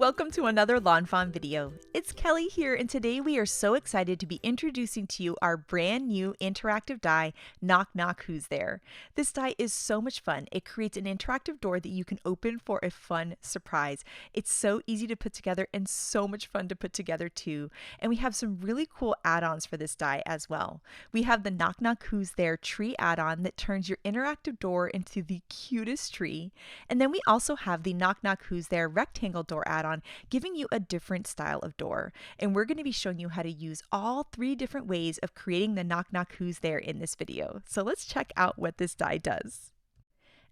Welcome to another lawnfawn video. It's Kelly here, and today we are so excited to be introducing to you our brand new interactive die, Knock Knock Who's There. This die is so much fun. It creates an interactive door that you can open for a fun surprise. It's so easy to put together and so much fun to put together too. And we have some really cool add-ons for this die as well. We have the Knock Knock Who's There tree add-on that turns your interactive door into the cutest tree. And then we also have the Knock Knock Who's There rectangle door add-on, giving you a different style of door. And we're going to be showing you how to use all three different ways of creating the Knock Knock Who's There in this video. So let's check out what this die does.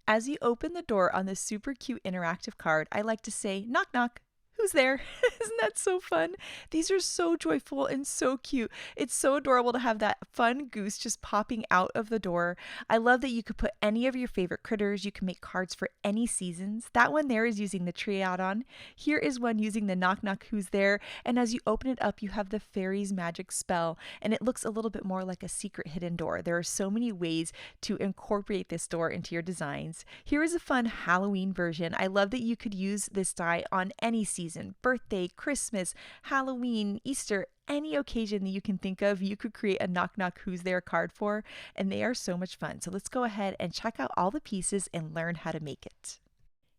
As you open the door on this super cute interactive card, I like to say, knock knock. Who's there? Isn't that so fun? These are so joyful and so cute. It's so adorable to have that fun goose just popping out of the door. I love that you could put any of your favorite critters. You can make cards for any seasons. That one there is using the tree add-on. Here is one using the Knock Knock Who's There. And as you open it up, you have the fairy's magic spell. And it looks a little bit more like a secret hidden door. There are so many ways to incorporate this door into your designs. Here is a fun Halloween version. I love that you could use this die on any season. Birthday, Christmas, Halloween, Easter, any occasion that you can think of, you could create a Knock Knock Who's There card for, and they are so much fun. So let's go ahead and check out all the pieces and learn how to make it.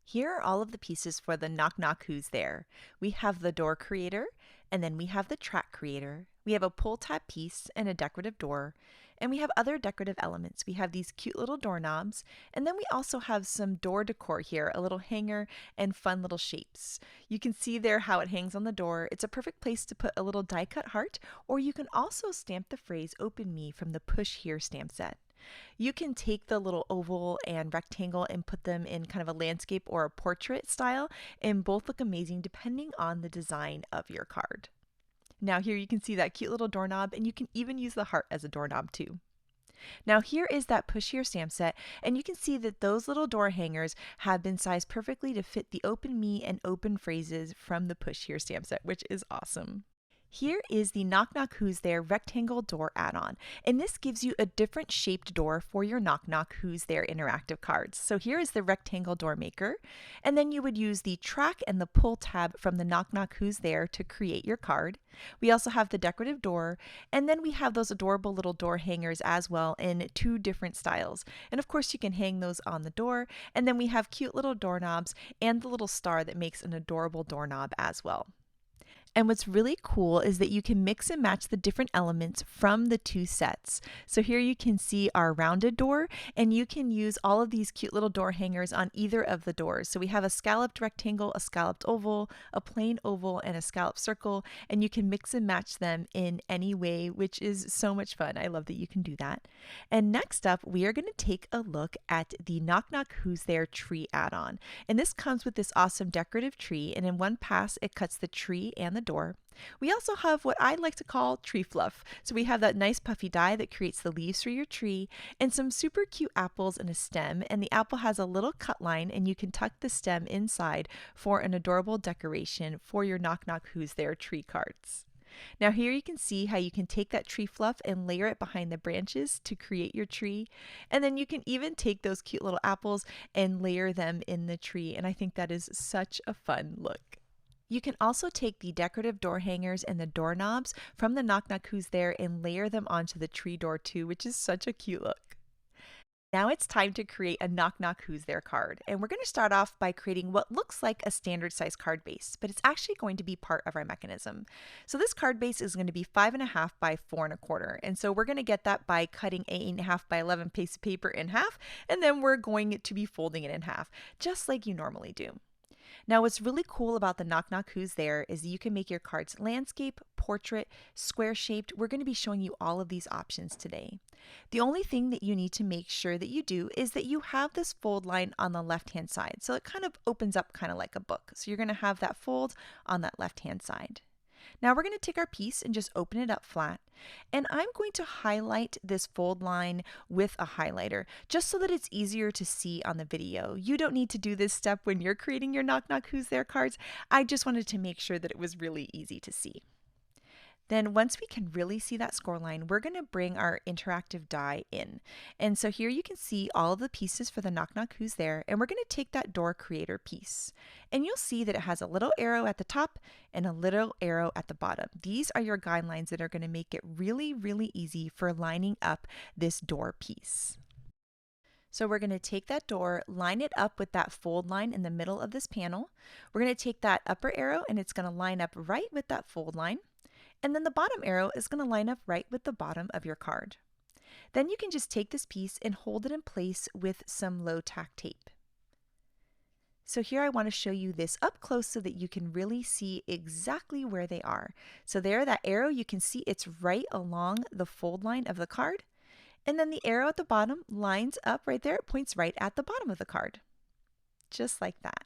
Here are all of the pieces for the Knock Knock Who's There. We have the door creator, and then we have the track creator. We have a pull tab piece and a decorative door. And we have other decorative elements. We have these cute little doorknobs, and then we also have some door decor here, a little hanger and fun little shapes. You can see there how it hangs on the door. It's a perfect place to put a little die cut heart, or you can also stamp the phrase "Open Me" from the Push Here stamp set. You can take the little oval and rectangle and put them in kind of a landscape or a portrait style, and both look amazing depending on the design of your card. Now here you can see that cute little doorknob, and you can even use the heart as a doorknob too. Now here is that Push Here stamp set, and you can see that those little door hangers have been sized perfectly to fit the Open Me and open phrases from the Push Here stamp set, which is awesome. Here is the Knock Knock Who's There rectangle door add-on, and this gives you a different shaped door for your Knock Knock Who's There interactive cards. So here is the rectangle door maker, and then you would use the track and the pull tab from the Knock Knock Who's There to create your card. We also have the decorative door, and then we have those adorable little door hangers as well in two different styles. And of course you can hang those on the door, and then we have cute little doorknobs and the little star that makes an adorable doorknob as well. And what's really cool is that you can mix and match the different elements from the two sets. So here you can see our rounded door, and you can use all of these cute little door hangers on either of the doors. So we have a scalloped rectangle, a scalloped oval, a plain oval, and a scalloped circle, and you can mix and match them in any way, which is so much fun. I love that you can do that. And next up, we are going to take a look at the Knock Knock Who's There tree add-on. And this comes with this awesome decorative tree, and in one pass it cuts the tree and the door. We also have what I like to call tree fluff. So we have that nice puffy die that creates the leaves for your tree, and some super cute apples and a stem, and the apple has a little cut line, and you can tuck the stem inside for an adorable decoration for your Knock Knock Who's There tree cards. Now here you can see how you can take that tree fluff and layer it behind the branches to create your tree, and then you can even take those cute little apples and layer them in the tree, and I think that is such a fun look. You can also take the decorative door hangers and the doorknobs from the Knock Knock Who's There and layer them onto the tree door too, which is such a cute look. Now it's time to create a Knock Knock Who's There card, and we're going to start off by creating what looks like a standard size card base, but it's actually going to be part of our mechanism. So this card base is going to be 5.5 by 4.25, and so we're going to get that by cutting a 8.5 by 11 piece of paper in half, and then we're going to be folding it in half, just like you normally do. Now what's really cool about the Knock Knock Who's There is that you can make your cards landscape, portrait, square shaped. We're going to be showing you all of these options today. The only thing that you need to make sure that you do is that you have this fold line on the left hand side. So it kind of opens up kind of like a book. So you're going to have that fold on that left hand side. Now we're going to take our piece and just open it up flat, and I'm going to highlight this fold line with a highlighter just so that it's easier to see on the video. You don't need to do this step when you're creating your Knock Knock Who's There cards. I just wanted to make sure that it was really easy to see. Then once we can really see that score line, we're going to bring our interactive die in. And so here you can see all of the pieces for the Knock Knock Who's There, and we're going to take that door creator piece. And you'll see that it has a little arrow at the top and a little arrow at the bottom. These are your guidelines that are going to make it really, really easy for lining up this door piece. So we're going to take that door, line it up with that fold line in the middle of this panel. We're going to take that upper arrow and it's going to line up right with that fold line. And then the bottom arrow is going to line up right with the bottom of your card. Then you can just take this piece and hold it in place with some low tack tape. So here I want to show you this up close so that you can really see exactly where they are. So there, that arrow, you can see it's right along the fold line of the card. And then the arrow at the bottom lines up right there. It points right at the bottom of the card. Just like that.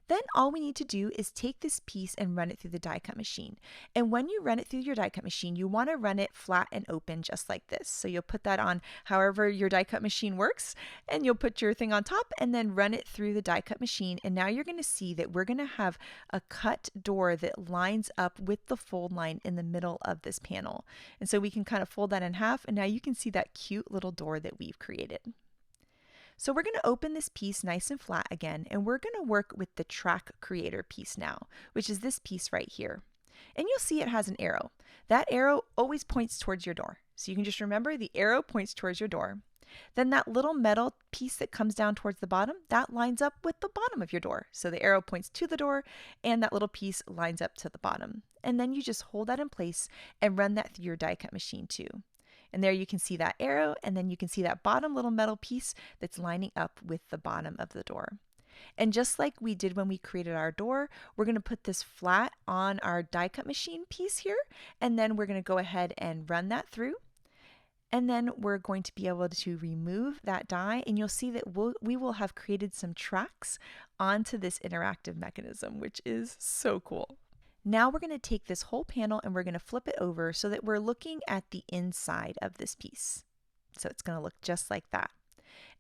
Then all we need to do is take this piece and run it through the die cut machine. And when you run it through your die cut machine, you want to run it flat and open just like this. So you'll put that on however your die cut machine works, and you'll put your thing on top and then run it through the die cut machine. And now you're going to see that we're going to have a cut door that lines up with the fold line in the middle of this panel. And so we can kind of fold that in half, and now you can see that cute little door that we've created. So we're going to open this piece nice and flat again, and we're going to work with the track creator piece now, which is this piece right here. And you'll see it has an arrow. That arrow always points towards your door. So you can just remember the arrow points towards your door. Then that little metal piece that comes down towards the bottom, that lines up with the bottom of your door. So the arrow points to the door, and that little piece lines up to the bottom. And then you just hold that in place and run that through your die cut machine too. And there you can see that arrow, and then you can see that bottom little metal piece that's lining up with the bottom of the door. And just like we did when we created our door, we're going to put this flat on our die cut machine piece here, and then we're going to go ahead and run that through. And then we're going to be able to remove that die, and you'll see that we will have created some tracks onto this interactive mechanism, which is so cool. Now we're going to take this whole panel and we're going to flip it over so that we're looking at the inside of this piece. So it's going to look just like that.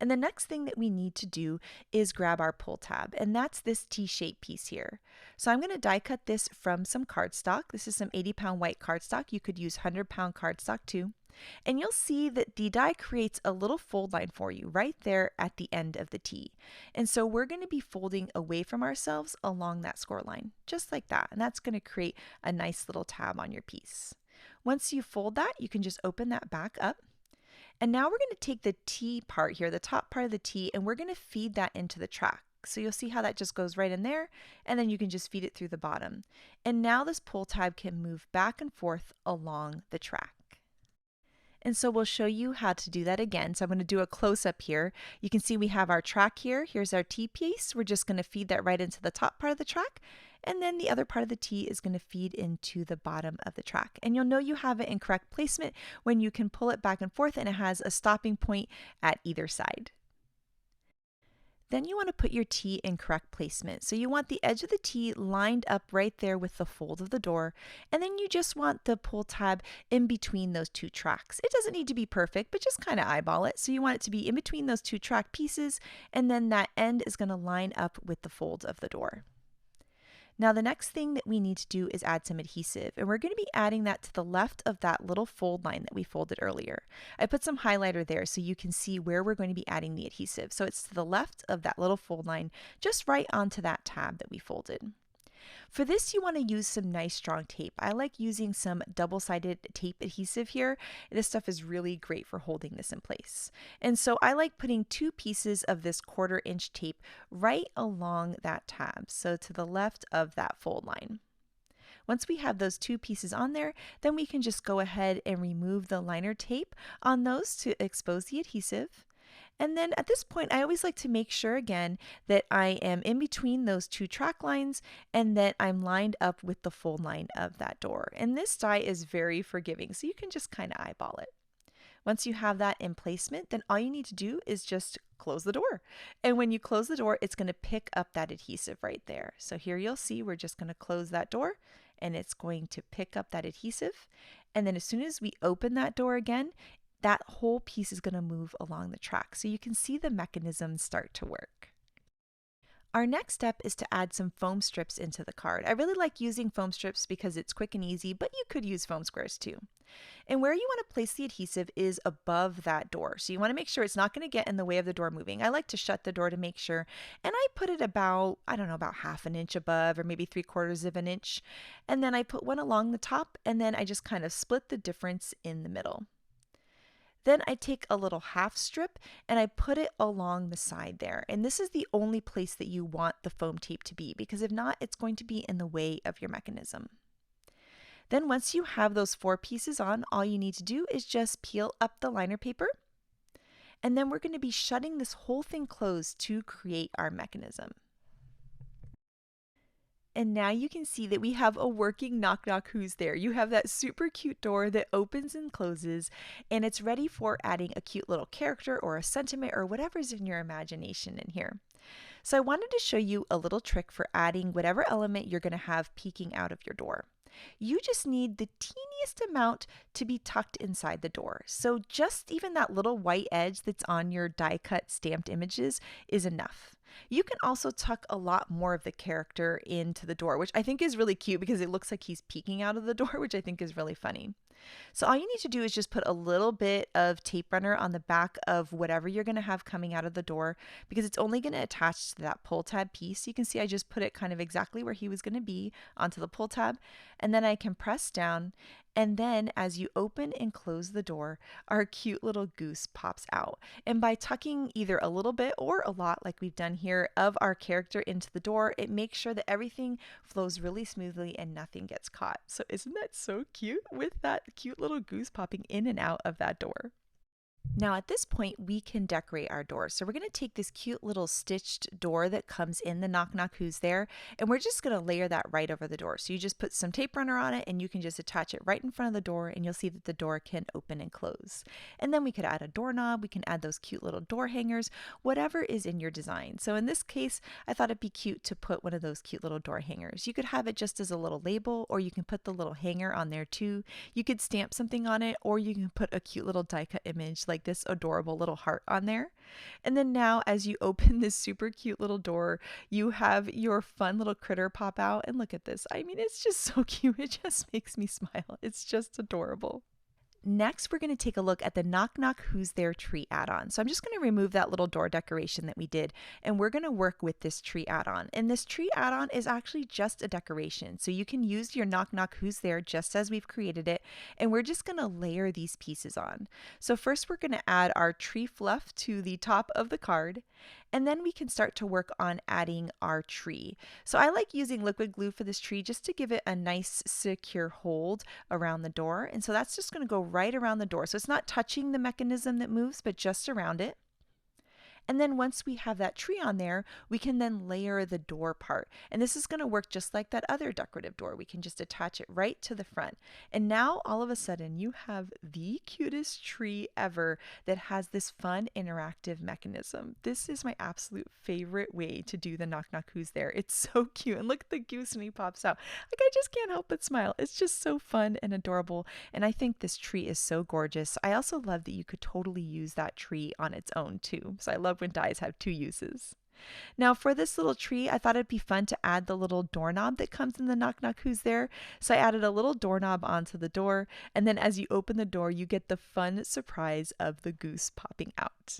And the next thing that we need to do is grab our pull tab, and that's this T-shaped piece here. So I'm going to die cut this from some cardstock. This is some 80-pound white cardstock. You could use 100-pound cardstock too. And you'll see that the die creates a little fold line for you right there at the end of the T. And so we're going to be folding away from ourselves along that score line, just like that. And that's going to create a nice little tab on your piece. Once you fold that, you can just open that back up. And now we're going to take the T part here, the top part of the T, and we're going to feed that into the track. So you'll see how that just goes right in there, and then you can just feed it through the bottom. And now this pull tab can move back and forth along the track. And so we'll show you how to do that again. So I'm going to do a close-up here. You can see we have our track here. Here's our T piece. We're just going to feed that right into the top part of the track. And then the other part of the T is going to feed into the bottom of the track. And you'll know you have it in correct placement when you can pull it back and forth and it has a stopping point at either side. Then you want to put your T in correct placement. So you want the edge of the T lined up right there with the fold of the door, and then you just want the pull tab in between those two tracks. It doesn't need to be perfect, but just kind of eyeball it. So you want it to be in between those two track pieces, and then that end is going to line up with the folds of the door. Now the next thing that we need to do is add some adhesive, and we're going to be adding that to the left of that little fold line that we folded earlier. I put some highlighter there so you can see where we're going to be adding the adhesive. So it's to the left of that little fold line, just right onto that tab that we folded. For this, you want to use some nice strong tape. I like using some double-sided tape adhesive here. This stuff is really great for holding this in place. And so I like putting 2 pieces of this 1/4 inch tape right along that tab, so to the left of that fold line. Once we have those 2 pieces on there, then we can just go ahead and remove the liner tape on those to expose the adhesive. And then at this point, I always like to make sure again that I am in between those 2 track lines and that I'm lined up with the fold line of that door. And this die is very forgiving, so you can just kind of eyeball it. Once you have that in placement, then all you need to do is just close the door. And when you close the door, it's going to pick up that adhesive right there. So here you'll see we're just going to close that door, and it's going to pick up that adhesive. And then as soon as we open that door again, that whole piece is going to move along the track. So you can see the mechanism start to work. Our next step is to add some foam strips into the card. I really like using foam strips because it's quick and easy, but you could use foam squares too. And where you want to place the adhesive is above that door. So you want to make sure it's not going to get in the way of the door moving. I like to shut the door to make sure. And I put it about, I don't know, about half an inch above or maybe 3/4 of an inch. And then I put one along the top and then I just kind of split the difference in the middle. Then I take a little half strip and I put it along the side there. And this is the only place that you want the foam tape to be, because if not, it's going to be in the way of your mechanism. Then once you have those 4 pieces on, all you need to do is just peel up the liner paper. And then we're going to be shutting this whole thing closed to create our mechanism. And now you can see that we have a working Knock Knock Who's There. You have that super cute door that opens and closes, and it's ready for adding a cute little character or a sentiment or whatever's in your imagination in here. So I wanted to show you a little trick for adding whatever element you're going to have peeking out of your door. You just need the teeniest amount to be tucked inside the door. So just even that little white edge that's on your die cut stamped images is enough. You can also tuck a lot more of the character into the door, which I think is really cute because it looks like he's peeking out of the door, which I think is really funny. So all you need to do is just put a little bit of tape runner on the back of whatever you're going to have coming out of the door, because it's only going to attach to that pull tab piece. You can see I just put it kind of exactly where he was going to be onto the pull tab, and then I can press down, and then as you open and close the door, our cute little goose pops out. And by tucking either a little bit or a lot, like we've done here, of our character into the door, it makes sure that everything flows really smoothly and nothing gets caught. So isn't that so cute with that cute little goose popping in and out of that door? Now at this point we can decorate our door. So we're going to take this cute little stitched door that comes in the Knock Knock Who's There, and we're just going to layer that right over the door. So you just put some tape runner on it and you can just attach it right in front of the door, and you'll see that the door can open and close. And then we could add a doorknob, we can add those cute little door hangers, whatever is in your design. So in this case, I thought it'd be cute to put one of those cute little door hangers. You could have it just as a little label, or you can put the little hanger on there too. You could stamp something on it, or you can put a cute little die cut image like this adorable little heart on there. And then now as you open this super cute little door, you have your fun little critter pop out, and look at this. I mean, it's just so cute. It just makes me smile. It's just adorable. Next, we're going to take a look at the Knock Knock Who's There tree add-on. So I'm just going to remove that little door decoration that we did, and we're going to work with this tree add-on. And this tree add-on is actually just a decoration. So you can use your Knock Knock Who's There just as we've created it, and we're just going to layer these pieces on. So first we're going to add our tree fluff to the top of the card, and then we can start to work on adding our tree. So I like using liquid glue for this tree just to give it a nice secure hold around the door. And so that's just going to go right around the door. So it's not touching the mechanism that moves, but just around it. And then once we have that tree on there, we can then layer the door part. And this is going to work just like that other decorative door. We can just attach it right to the front. And now all of a sudden you have the cutest tree ever that has this fun interactive mechanism. This is my absolute favorite way to do the Knock Knock Who's There. It's so cute. And look at the goose when he pops out. Like, I just can't help but smile. It's just so fun and adorable. And I think this tree is so gorgeous. I also love that you could totally use that tree on its own too. So I love when dies have 2 uses. Now for this little tree, I thought it'd be fun to add the little doorknob that comes in the Knock Knock Who's There. So I added a little doorknob onto the door, and then as you open the door, you get the fun surprise of the goose popping out.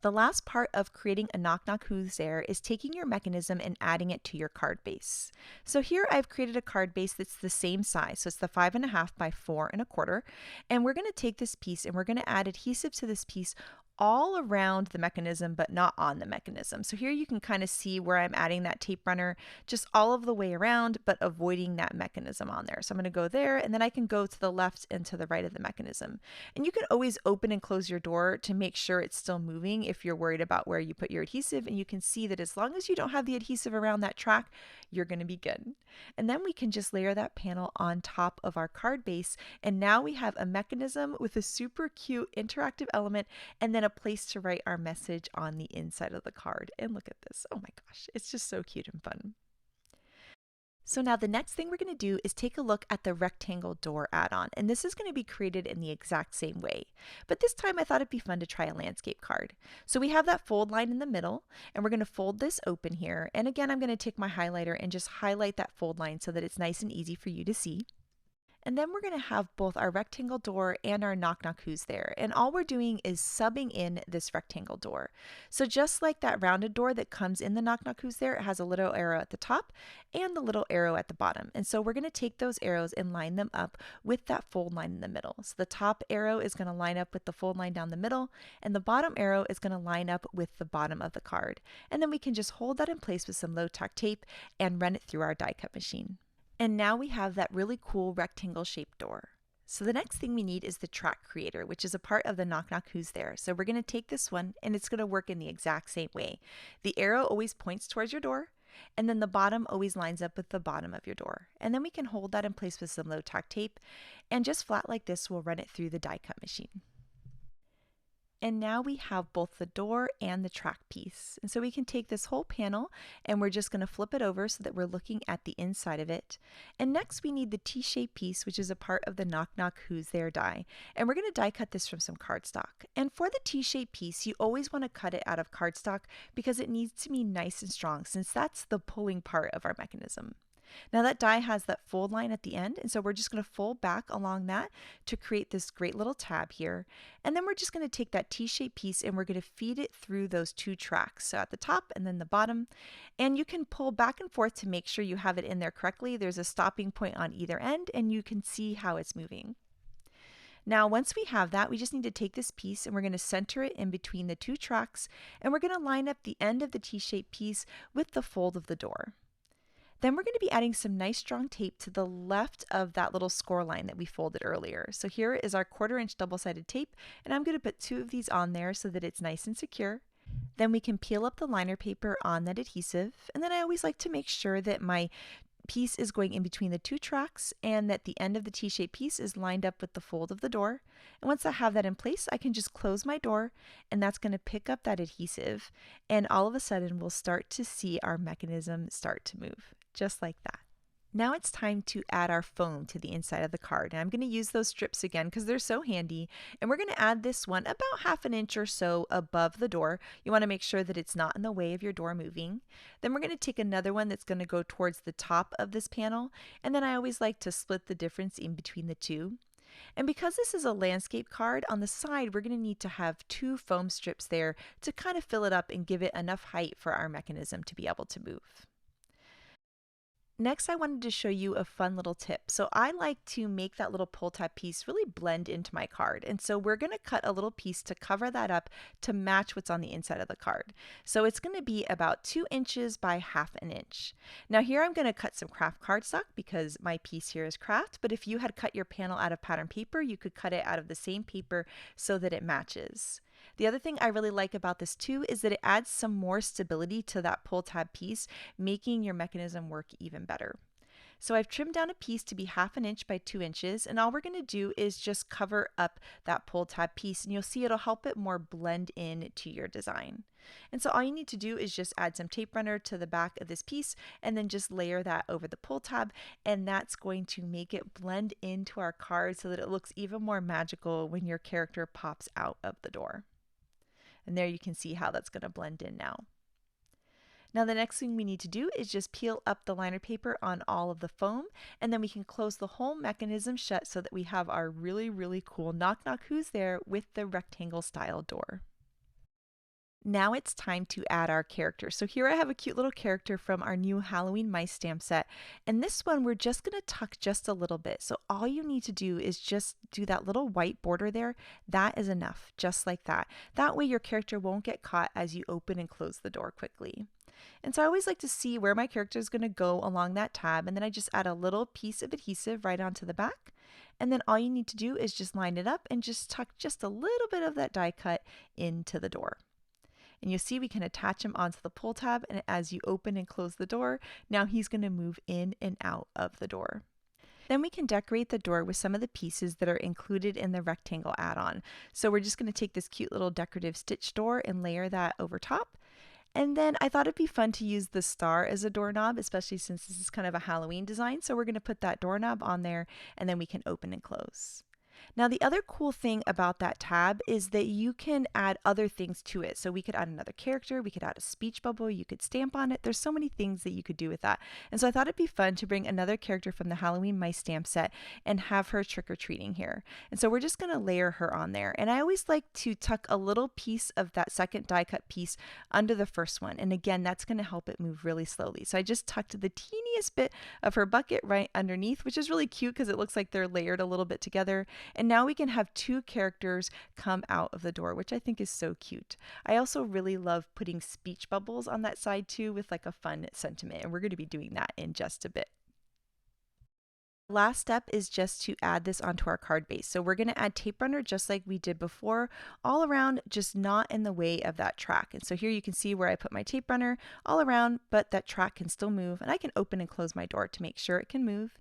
The last part of creating a Knock Knock Who's There is taking your mechanism and adding it to your card base. So here I've created a card base that's the same size. So it's the 5.5 by 4.25. And we're going to take this piece and we're going to add adhesive to this piece all around the mechanism, but not on the mechanism. So here you can kind of see where I'm adding that tape runner just all of the way around, but avoiding that mechanism on there. So I'm going to go there, and then I can go to the left and to the right of the mechanism. And you can always open and close your door to make sure it's still moving if you're worried about where you put your adhesive. And you can see that as long as you don't have the adhesive around that track, you're going to be good. And then we can just layer that panel on top of our card base. And now we have a mechanism with a super cute interactive element, and then a place to write our message on the inside of the card. And look at this. Oh my gosh, it's just so cute and fun. So now the next thing we're going to do is take a look at the rectangle door add-on, and this is going to be created in the exact same way. But this time I thought it'd be fun to try a landscape card. So we have that fold line in the middle, and we're going to fold this open here. And again, I'm going to take my highlighter and just highlight that fold line so that it's nice and easy for you to see. And then we're going to have both our rectangle door and our knock knock who's there. And all we're doing is subbing in this rectangle door. So just like that rounded door that comes in the knock knock who's there, it has a little arrow at the top and the little arrow at the bottom. And so we're going to take those arrows and line them up with that fold line in the middle. So the top arrow is going to line up with the fold line down the middle, and the bottom arrow is going to line up with the bottom of the card. And then we can just hold that in place with some low tack tape and run it through our die cut machine. And now we have that really cool rectangle shaped door. So the next thing we need is the track creator, which is a part of the knock knock who's there. So we're going to take this one, and it's going to work in the exact same way. The arrow always points towards your door, and then the bottom always lines up with the bottom of your door. And then we can hold that in place with some low tack tape, and just flat like this, we'll run it through the die cut machine. And now we have both the door and the track piece. And so we can take this whole panel and we're just going to flip it over so that we're looking at the inside of it. And next we need the T-shaped piece, which is a part of the knock knock who's there die. And we're going to die cut this from some cardstock. And for the T-shaped piece, you always want to cut it out of cardstock because it needs to be nice and strong, since that's the pulling part of our mechanism. Now that die has that fold line at the end, and so we're just going to fold back along that to create this great little tab here. And then we're just going to take that T-shaped piece and we're going to feed it through those two tracks, so at the top and then the bottom. And you can pull back and forth to make sure you have it in there correctly. There's a stopping point on either end, and you can see how it's moving. Now, once we have that, we just need to take this piece and we're going to center it in between the two tracks, and we're going to line up the end of the T-shaped piece with the fold of the door. Then we're going to be adding some nice strong tape to the left of that little score line that we folded earlier. So here is our 1/4 inch double-sided tape, and I'm going to put 2 of these on there so that it's nice and secure. Then we can peel up the liner paper on that adhesive, and then I always like to make sure that my piece is going in between the two tracks and that the end of the T-shaped piece is lined up with the fold of the door. And once I have that in place, I can just close my door, and that's going to pick up that adhesive, and all of a sudden we'll start to see our mechanism start to move, just like that. Now it's time to add our foam to the inside of the card, and I'm going to use those strips again because they're so handy, and we're going to add this one about 1/2 inch or so above the door. You want to make sure that it's not in the way of your door moving. Then we're going to take another one that's going to go towards the top of this panel, and then I always like to split the difference in between the two. And because this is a landscape card, on the side we're going to need to have 2 foam strips there to kind of fill it up and give it enough height for our mechanism to be able to move. Next, I wanted to show you a fun little tip. So I like to make that little pull tab piece really blend into my card. And so we're going to cut a little piece to cover that up to match what's on the inside of the card. So it's going to be about 2 inches by 1/2 inch. Now here I'm going to cut some kraft cardstock because my piece here is kraft, but if you had cut your panel out of pattern paper, you could cut it out of the same paper so that it matches. The other thing I really like about this too is that it adds some more stability to that pull tab piece, making your mechanism work even better. So I've trimmed down a piece to be 1/2 inch by 2 inches, and all we're going to do is just cover up that pull tab piece, and you'll see it'll help it more blend in to your design. And so all you need to do is just add some tape runner to the back of this piece and then just layer that over the pull tab, and that's going to make it blend into our card so that it looks even more magical when your character pops out of the door. And there you can see how that's going to blend in now. Now the next thing we need to do is just peel up the liner paper on all of the foam, and then we can close the whole mechanism shut so that we have our really cool knock knock who's there with the rectangle style door. Now it's time to add our character. So here I have a cute little character from our new Halloween mice stamp set. And this one we're just going to tuck just a little bit. So all you need to do is just do that little white border there. That is enough, just like that. That way your character won't get caught as you open and close the door quickly. And so I always like to see where my character is going to go along that tab. And then I just add a little piece of adhesive right onto the back. And then all you need to do is just line it up and just tuck just a little bit of that die cut into the door. And you'll see we can attach him onto the pull tab, and as you open and close the door, now he's going to move in and out of the door. Then we can decorate the door with some of the pieces that are included in the rectangle add-on. So we're just going to take this cute little decorative stitch door and layer that over top. And then I thought it'd be fun to use the star as a doorknob, especially since this is kind of a Halloween design. So we're going to put that doorknob on there and then we can open and close. Now, the other cool thing about that tab is that you can add other things to it. So we could add another character, we could add a speech bubble, you could stamp on it. There's so many things that you could do with that. And so I thought it'd be fun to bring another character from the Halloween Mice stamp set and have her trick-or-treating here. And so we're just going to layer her on there. And I always like to tuck a little piece of that second die cut piece under the first one. And again, that's going to help it move really slowly. So I just tucked the teeniest bit of her bucket right underneath, which is really cute because it looks like they're layered a little bit together. And now we can have two characters come out of the door, which I think is so cute. I also really love putting speech bubbles on that side too with like a fun sentiment, and we're going to be doing that in just a bit. Last step is just to add this onto our card base. So we're going to add tape runner just like we did before, all around, just not in the way of that track. And so here you can see where I put my tape runner all around, but that track can still move, and I can open and close my door to make sure it can move.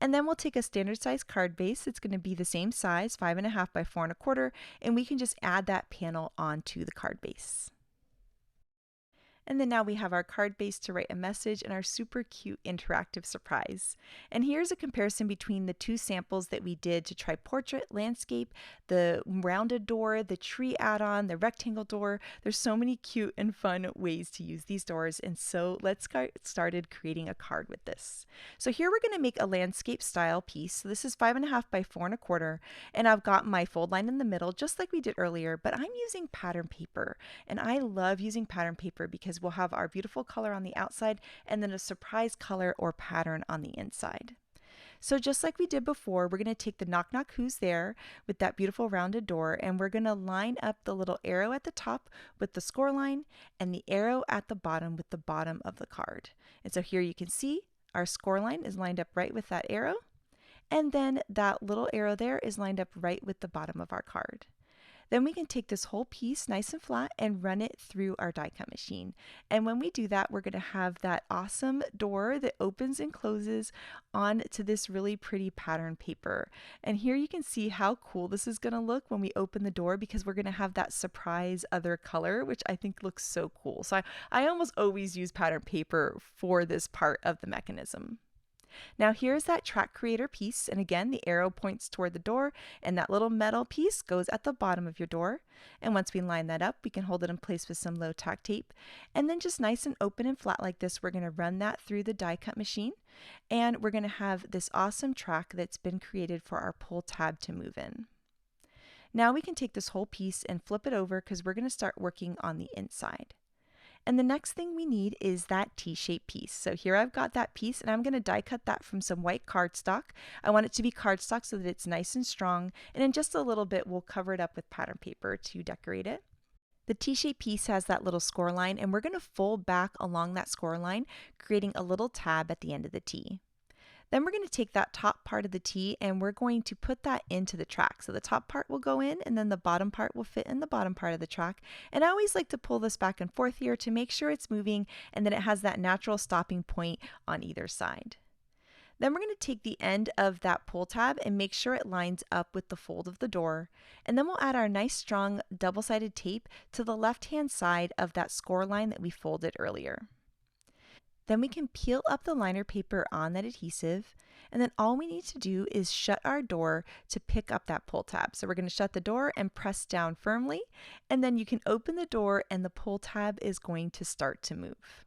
And then we'll take a standard size card base. It's going to be the same size, 5.5 by 4.25, and we can just add that panel onto the card base. And then now we have our card base to write a message and our super cute interactive surprise. And here's a comparison between the two samples that we did to try portrait, landscape, the rounded door, the tree add-on, the rectangle door. There's so many cute and fun ways to use these doors. And so let's get started creating a card with this. So here we're going to make a landscape style piece. So this is 5.5 by 4.25, and I've got my fold line in the middle just like we did earlier, but I'm using pattern paper. And I love using pattern paper because we'll have our beautiful color on the outside and then a surprise color or pattern on the inside. So just like we did before, we're going to take the knock knock who's there with that beautiful rounded door, and we're going to line up the little arrow at the top with the score line and the arrow at the bottom with the bottom of the card. And so here you can see our score line is lined up right with that arrow, and then that little arrow there is lined up right with the bottom of our card. Then we can take this whole piece nice and flat and run it through our die cut machine. And when we do that, we're going to have that awesome door that opens and closes onto this really pretty pattern paper. And here you can see how cool this is going to look when we open the door, because we're going to have that surprise other color, which I think looks so cool. So I almost always use pattern paper for this part of the mechanism. Now here's that track creator piece, and again the arrow points toward the door and that little metal piece goes at the bottom of your door. And once we line that up, we can hold it in place with some low tack tape, and then just nice and open and flat like this, we're going to run that through the die cut machine, and we're going to have this awesome track that's been created for our pull tab to move in. Now we can take this whole piece and flip it over because we're going to start working on the inside. And the next thing we need is that T-shaped piece. So here I've got that piece, and I'm going to die cut that from some white cardstock. I want it to be cardstock so that it's nice and strong, and in just a little bit we'll cover it up with pattern paper to decorate it. The T-shaped piece has that little score line, and we're going to fold back along that score line, creating a little tab at the end of the T. Then we're going to take that top part of the T and we're going to put that into the track. So the top part will go in and then the bottom part will fit in the bottom part of the track. And I always like to pull this back and forth here to make sure it's moving and that it has that natural stopping point on either side. Then we're going to take the end of that pull tab and make sure it lines up with the fold of the door. And then we'll add our nice strong double-sided tape to the left-hand side of that score line that we folded earlier. Then we can peel up the liner paper on that adhesive, and then all we need to do is shut our door to pick up that pull tab. So we're going to shut the door and press down firmly, and then you can open the door and the pull tab is going to start to move.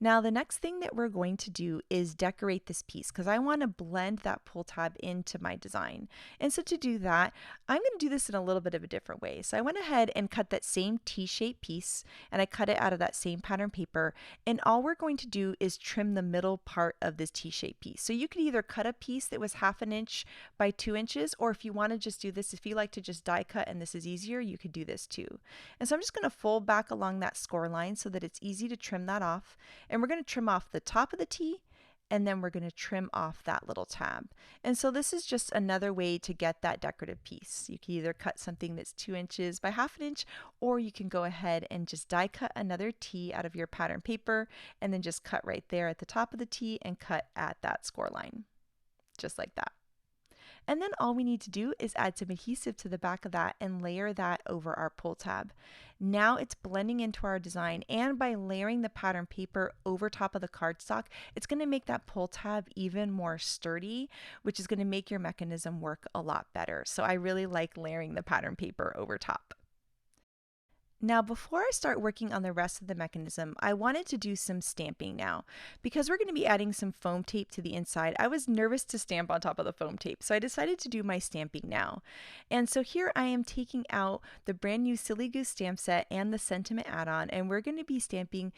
Now the next thing that we're going to do is decorate this piece because I want to blend that pull tab into my design. And so to do that, I'm going to do this in a little bit of a different way. So I went ahead and cut that same T-shaped piece, and I cut it out of that same pattern paper, and all we're going to do is trim the middle part of this T-shaped piece. So you could either cut a piece that was 1/2 inch by 2 inches, or if you want to just do this, if you like to just die cut and this is easier, you could do this too. And so I'm just going to fold back along that score line so that it's easy to trim that off. And we're going to trim off the top of the T, and then we're going to trim off that little tab. And so this is just another way to get that decorative piece. You can either cut something that's 2 inches by 1/2 inch, or you can go ahead and just die cut another T out of your pattern paper, and then just cut right there at the top of the T and cut at that score line, just like that. And then all we need to do is add some adhesive to the back of that and layer that over our pull tab. Now it's blending into our design, and by layering the pattern paper over top of the cardstock, it's going to make that pull tab even more sturdy, which is going to make your mechanism work a lot better. So I really like layering the pattern paper over top. Now, before I start working on the rest of the mechanism, I wanted to do some stamping now. Because we're going to be adding some foam tape to the inside, I was nervous to stamp on top of the foam tape, so I decided to do my stamping now. And so here I am taking out the brand new Silly Goose stamp set and the sentiment add-on, and we're going to be stamping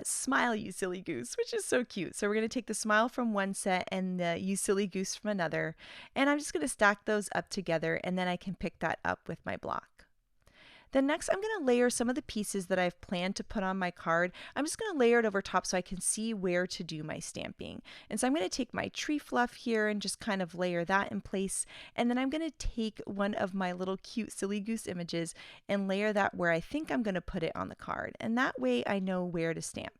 Smile You Silly Goose, which is so cute. So we're going to take the smile from one set and the You Silly Goose from another, and I'm just going to stack those up together, and then I can pick that up with my block. Then next I'm going to layer some of the pieces that I've planned to put on my card. I'm just going to layer it over top so I can see where to do my stamping. And so I'm going to take my tree fluff here and just kind of layer that in place. And then I'm going to take one of my little cute Silly Goose images and layer that where I think I'm going to put it on the card. And that way I know where to stamp.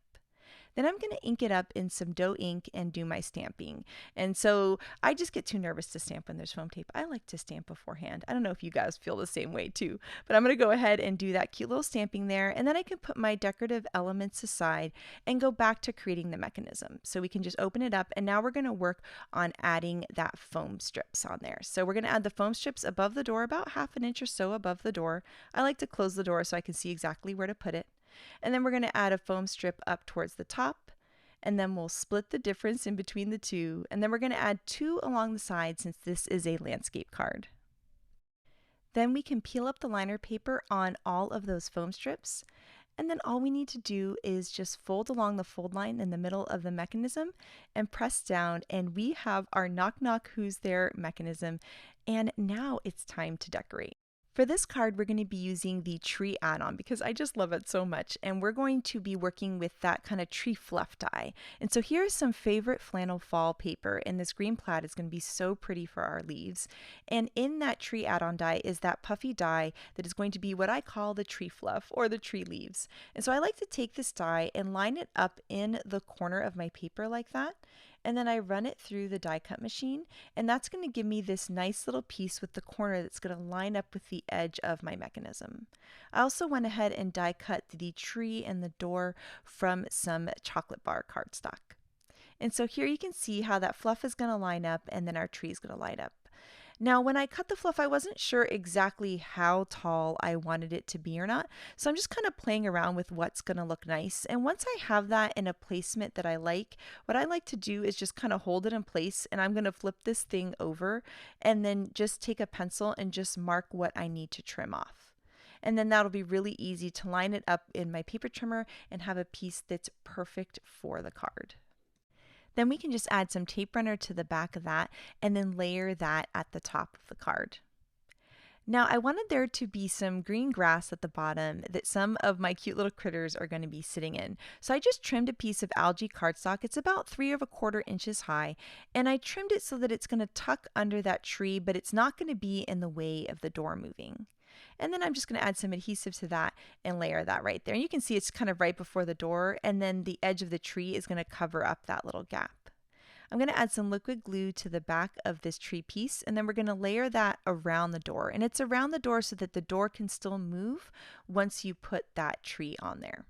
Then I'm going to ink it up in some dough ink and do my stamping. And so I just get too nervous to stamp when there's foam tape. I like to stamp beforehand. I don't know if you guys feel the same way too, but I'm going to go ahead and do that cute little stamping there. And then I can put my decorative elements aside and go back to creating the mechanism. So we can just open it up, and now we're going to work on adding that foam strips on there. So we're going to add the foam strips above the door, about 1/2 inch or so above the door. I like to close the door so I can see exactly where to put it. And then we're going to add a foam strip up towards the top, and then we'll split the difference in between the two, and then we're going to add 2 along the side since this is a landscape card. Then we can peel up the liner paper on all of those foam strips, and then all we need to do is just fold along the fold line in the middle of the mechanism and press down, and we have our knock knock who's there mechanism. And now it's time to decorate. For this card, we're going to be using the tree add-on because I just love it so much, and we're going to be working with that kind of tree fluff dye. And so here's some favorite flannel fall paper, and this green plaid is going to be so pretty for our leaves. And in that tree add-on dye is that puffy dye that is going to be what I call the tree fluff or the tree leaves. And so I like to take this dye and line it up in the corner of my paper like that. And then I run it through the die cut machine, and that's going to give me this nice little piece with the corner that's going to line up with the edge of my mechanism. I also went ahead and die cut the tree and the door from some chocolate bar cardstock. And so here you can see how that fluff is going to line up, and then our tree is going to line up. Now, when I cut the fluff, I wasn't sure exactly how tall I wanted it to be or not, so I'm just kind of playing around with what's going to look nice. And once I have that in a placement that I like, what I like to do is just kind of hold it in place, and I'm going to flip this thing over and then just take a pencil and just mark what I need to trim off. And then that'll be really easy to line it up in my paper trimmer and have a piece that's perfect for the card. Then we can just add some tape runner to the back of that and then layer that at the top of the card. Now I wanted there to be some green grass at the bottom that some of my cute little critters are going to be sitting in. So I just trimmed a piece of algae cardstock. It's about 3¼ inches high, and I trimmed it so that it's going to tuck under that tree, but it's not going to be in the way of the door moving. And then I'm just going to add some adhesive to that and layer that right there. And you can see it's kind of right before the door, and then the edge of the tree is going to cover up that little gap. I'm going to add some liquid glue to the back of this tree piece, and then we're going to layer that around the door. And it's around the door so that the door can still move once you put that tree on there.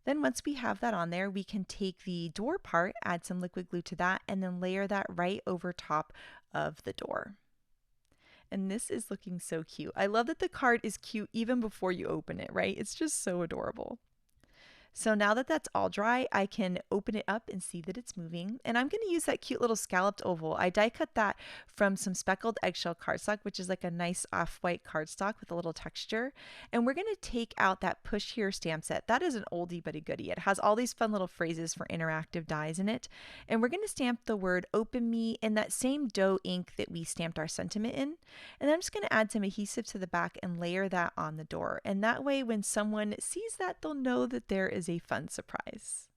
Then once we have that on there, we can take the door part, add some liquid glue to that, and then layer that right over top of the door. And this is looking so cute. I love that the card is cute even before you open it, right? It's just so adorable. So now that that's all dry, I can open it up and see that it's moving. And I'm going to use that cute little scalloped oval. I die cut that from some speckled eggshell cardstock, which is like a nice off-white cardstock with a little texture. And we're going to take out that push here stamp set. That is an oldie but a goodie. It has all these fun little phrases for interactive dies in it. And we're going to stamp the word open me in that same dough ink that we stamped our sentiment in. And then I'm just going to add some adhesive to the back and layer that on the door. And that way when someone sees that, they'll know that there is a fun surprise.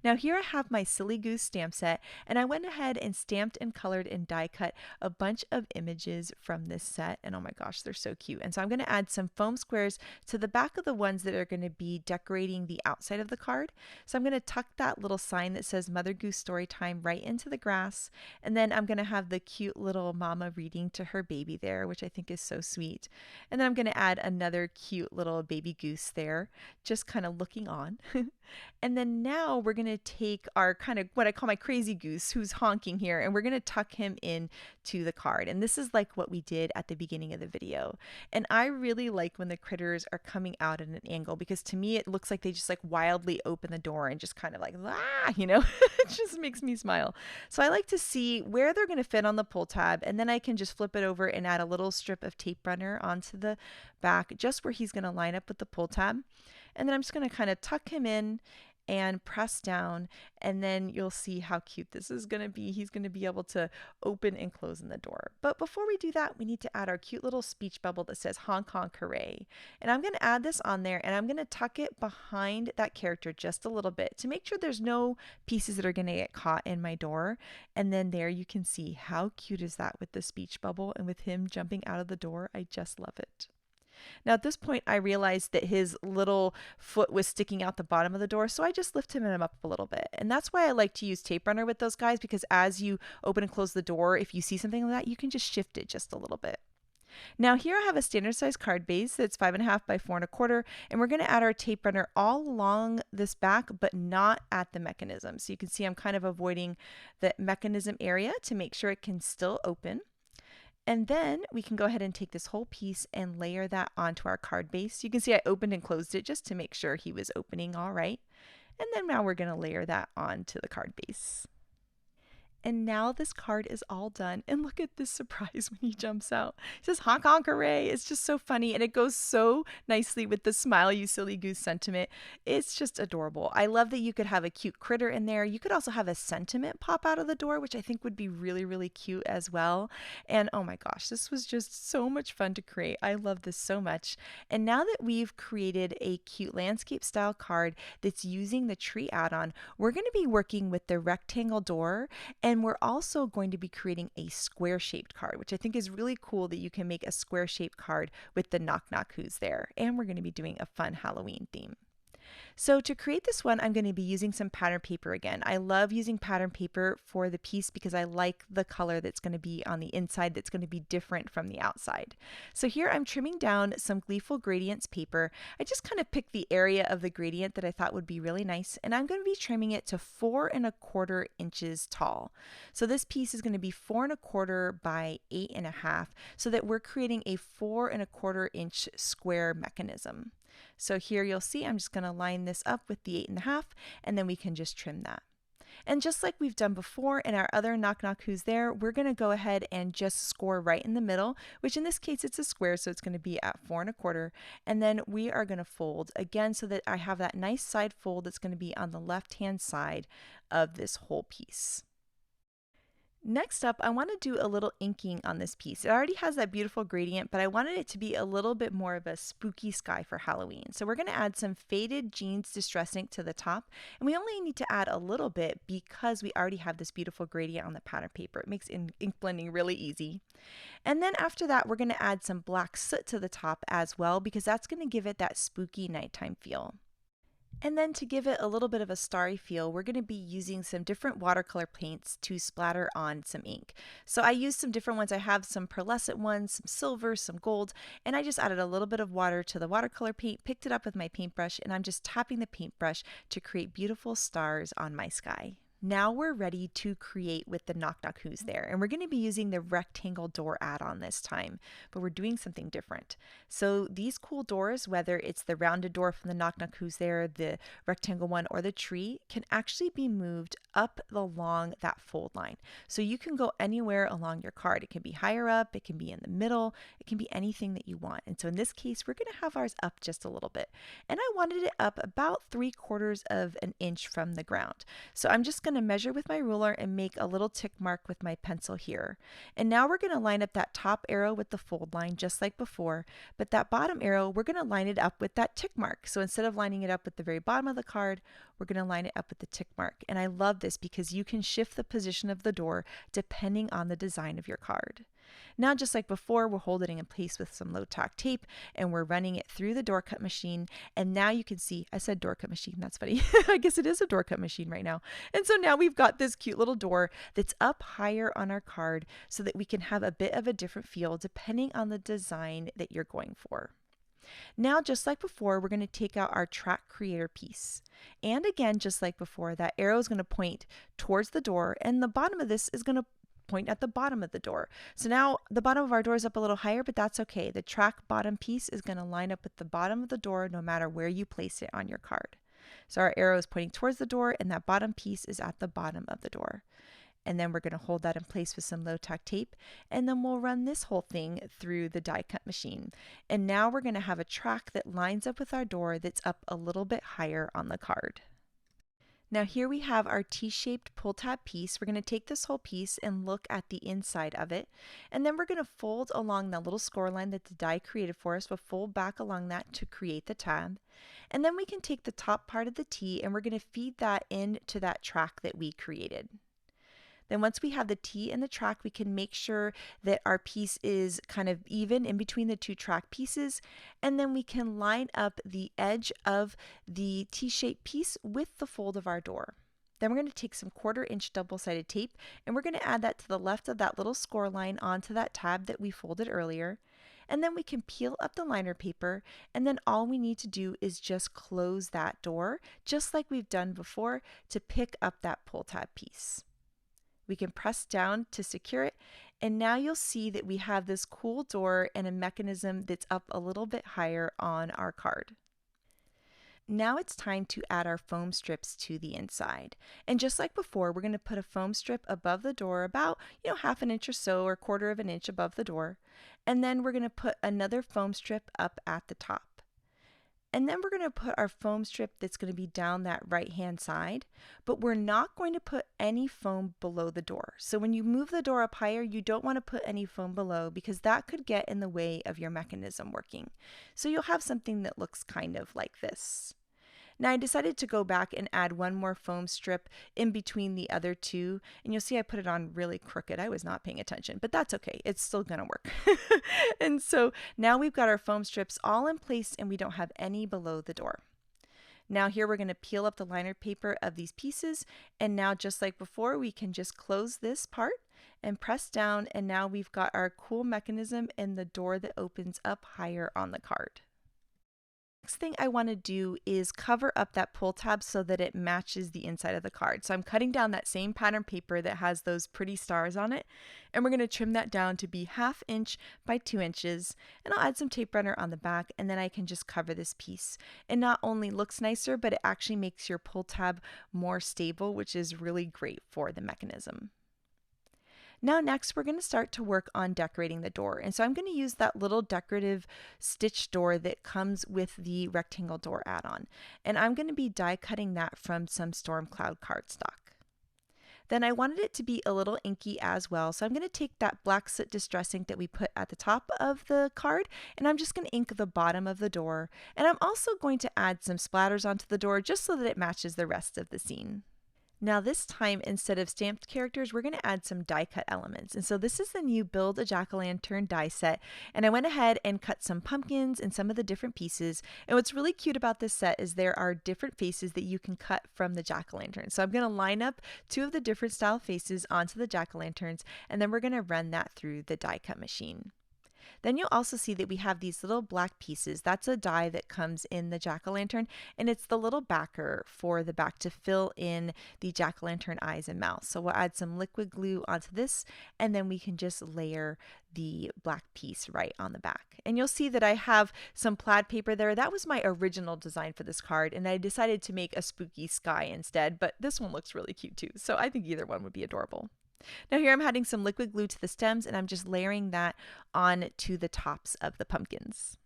Now here I have my Silly Goose stamp set, and I went ahead and stamped and colored and die cut a bunch of images from this set, and oh my gosh, they're so cute. And so I'm going to add some foam squares to the back of the ones that are going to be decorating the outside of the card. So I'm going to tuck that little sign that says Mother Goose Storytime right into the grass, and then I'm going to have the cute little mama reading to her baby there, which I think is so sweet. And then I'm going to add another cute little baby goose there, just kind of looking on. And then now we're going to take our kind of what I call my crazy goose who's honking here, and we're going to tuck him in to the card. And this is like what we did at the beginning of the video. And I really like when the critters are coming out at an angle, because to me it looks like they just like wildly open the door and just kind of like, ah, you know, it just makes me smile. So I like to see where they're going to fit on the pull tab, and then I can just flip it over and add a little strip of tape runner onto the back just where he's going to line up with the pull tab. And then I'm just going to kind of tuck him in and press down, and then you'll see how cute this is going to be. He's going to be able to open and close in the door. But before we do that, we need to add our cute little speech bubble that says honk honk hooray. And I'm going to add this on there, and I'm going to tuck it behind that character just a little bit to make sure there's no pieces that are going to get caught in my door. And then there you can see how cute is that with the speech bubble and with him jumping out of the door. I just love it. Now at this point I realized that his little foot was sticking out the bottom of the door, so I just lifted him up a little bit. And that's why I like to use tape runner with those guys, because as you open and close the door, if you see something like that, you can just shift it just a little bit. Now here I have a standard size card base that's 5.5 by 4.25, and we're going to add our tape runner all along this back, but not at the mechanism. So you can see I'm kind of avoiding the mechanism area to make sure it can still open. And then we can go ahead and take this whole piece and layer that onto our card base. You can see I opened and closed it just to make sure he was opening all right. And then now we're going to layer that onto the card base. And now this card is all done. And look at this surprise when he jumps out. He says, honk honk hooray. It's just so funny. And it goes so nicely with the smile, you silly goose sentiment. It's just adorable. I love that you could have a cute critter in there. You could also have a sentiment pop out of the door, which I think would be really, really cute as well. And oh my gosh, this was just so much fun to create. I love this so much. And now that we've created a cute landscape style card that's using the tree add-on, we're going to be working with the rectangle door, and we're also going to be creating a square shaped card, which I think is really cool that you can make a square shaped card with the knock knock who's there. And we're going to be doing a fun Halloween theme. So to create this one, I'm going to be using some pattern paper again. I love using pattern paper for the piece because I like the color that's going to be on the inside that's going to be different from the outside. So here I'm trimming down some Gleeful Gradients paper. I just kind of picked the area of the gradient that I thought would be really nice, and I'm going to be trimming it to 4.25 inches tall. So this piece is going to be 4.25 by 8.5, so that we're creating a 4.25 inch square mechanism. So here you'll see I'm just going to line this up with the 8.5, and then we can just trim that. And just like we've done before in our other knock knock who's there, we're going to go ahead and just score right in the middle, which in this case it's a square, so it's going to be at 4.25. And then we are going to fold again so that I have that nice side fold that's going to be on the left hand side of this whole piece. Next up, I want to do a little inking on this piece. It already has that beautiful gradient, but I wanted it to be a little bit more of a spooky sky for Halloween. So we're going to add some faded jeans distress ink to the top, and we only need to add a little bit because we already have this beautiful gradient on the pattern paper. It makes ink blending really easy. And then after that, we're going to add some black soot to the top as well, because that's going to give it that spooky nighttime feel. And then to give it a little bit of a starry feel, we're going to be using some different watercolor paints to splatter on some ink. So I used some different ones. I have some pearlescent ones, some silver, some gold, and I just added a little bit of water to the watercolor paint, picked it up with my paintbrush, and I'm just tapping the paintbrush to create beautiful stars on my sky. Now we're ready to create with the knock knock who's there, and we're going to be using the rectangle door add-on this time, but we're doing something different. So these cool doors, whether it's the rounded door from the knock knock who's there, the rectangle one, or the tree, can actually be moved up along that fold line. So you can go anywhere along your card. It can be higher up, it can be in the middle, it can be anything that you want. And so in this case, we're going to have ours up just a little bit. And I wanted it up about 3/4 of an inch from the ground. So I'm just going to measure with my ruler and make a little tick mark with my pencil here. And now we're going to line up that top arrow with the fold line just like before, but that bottom arrow, we're going to line it up with that tick mark. So instead of lining it up with the very bottom of the card, we're going to line it up with the tick mark. And I love this because you can shift the position of the door depending on the design of your card. Now, just like before, we're holding it in place with some low tack tape and we're running it through the door cut machine. And now you can see, I said door cut machine, that's funny. I guess it is a door cut machine right now. And so now we've got this cute little door that's up higher on our card so that we can have a bit of a different feel depending on the design that you're going for. Now, just like before, we're going to take out our track creator piece. And again, just like before, that arrow is going to point towards the door and the bottom of this is going to point at the bottom of the door. So now the bottom of our door is up a little higher, but that's okay. The track bottom piece is going to line up with the bottom of the door no matter where you place it on your card. So our arrow is pointing towards the door and that bottom piece is at the bottom of the door. And then we're going to hold that in place with some low tack tape, and then we'll run this whole thing through the die cut machine. And now we're going to have a track that lines up with our door that's up a little bit higher on the card. Now here we have our T-shaped pull tab piece. We're going to take this whole piece and look at the inside of it, and then we're going to fold along that little score line that the die created for us. We'll fold back along that to create the tab, and then we can take the top part of the T and we're going to feed that into that track that we created. Then once we have the T and the track, we can make sure that our piece is kind of even in between the two track pieces, and then we can line up the edge of the T-shaped piece with the fold of our door. Then we're going to take some 1/4 inch double-sided tape and we're going to add that to the left of that little score line onto that tab that we folded earlier. And then we can peel up the liner paper, and then all we need to do is just close that door, just like we've done before, to pick up that pull tab piece. We can press down to secure it, and now you'll see that we have this cool door and a mechanism that's up a little bit higher on our card. Now it's time to add our foam strips to the inside. And just like before, we're going to put a foam strip above the door about, 1/2 inch or so, or 1/4 of an inch above the door. And then we're going to put another foam strip up at the top. And then we're going to put our foam strip that's going to be down that right-hand side, but we're not going to put any foam below the door. So when you move the door up higher, you don't want to put any foam below because that could get in the way of your mechanism working. So you'll have something that looks kind of like this. Now I decided to go back and add one more foam strip in between the other two, and you'll see I put it on really crooked. I was not paying attention, but that's okay. It's still gonna work. And so now we've got our foam strips all in place and we don't have any below the door. Now here we're going to peel up the liner paper of these pieces, and now just like before, we can just close this part and press down, and now we've got our cool mechanism and the door that opens up higher on the card. Next thing I want to do is cover up that pull tab so that it matches the inside of the card. So I'm cutting down that same pattern paper that has those pretty stars on it, and we're going to trim that down to be 1/2 inch by 2 inches, and I'll add some tape runner on the back, and then I can just cover this piece. It not only looks nicer, but it actually makes your pull tab more stable, which is really great for the mechanism. Now next we're going to start to work on decorating the door, and so I'm going to use that little decorative stitch door that comes with the rectangle door add-on, and I'm going to be die cutting that from some Storm Cloud cardstock. Then I wanted it to be a little inky as well, so I'm going to take that black soot distress ink that we put at the top of the card, and I'm just going to ink the bottom of the door, and I'm also going to add some splatters onto the door just so that it matches the rest of the scene. Now this time, instead of stamped characters, we're going to add some die cut elements. And so this is the new Build a Jack-o'-lantern die set. And I went ahead and cut some pumpkins and some of the different pieces. And what's really cute about this set is there are different faces that you can cut from the jack-o'-lantern. So I'm going to line up 2 of the different style faces onto the jack-o'-lanterns, and then we're going to run that through the die cut machine. Then you'll also see that we have these little black pieces. That's a die that comes in the jack-o'-lantern, and it's the little backer for the back to fill in the jack-o'-lantern eyes and mouth. So we'll add some liquid glue onto this, and then we can just layer the black piece right on the back. And you'll see that I have some plaid paper there. That was my original design for this card, and I decided to make a spooky sky instead, but this one looks really cute too. So I think either one would be adorable. Now here I'm adding some liquid glue to the stems, and I'm just layering that on to the tops of the pumpkins.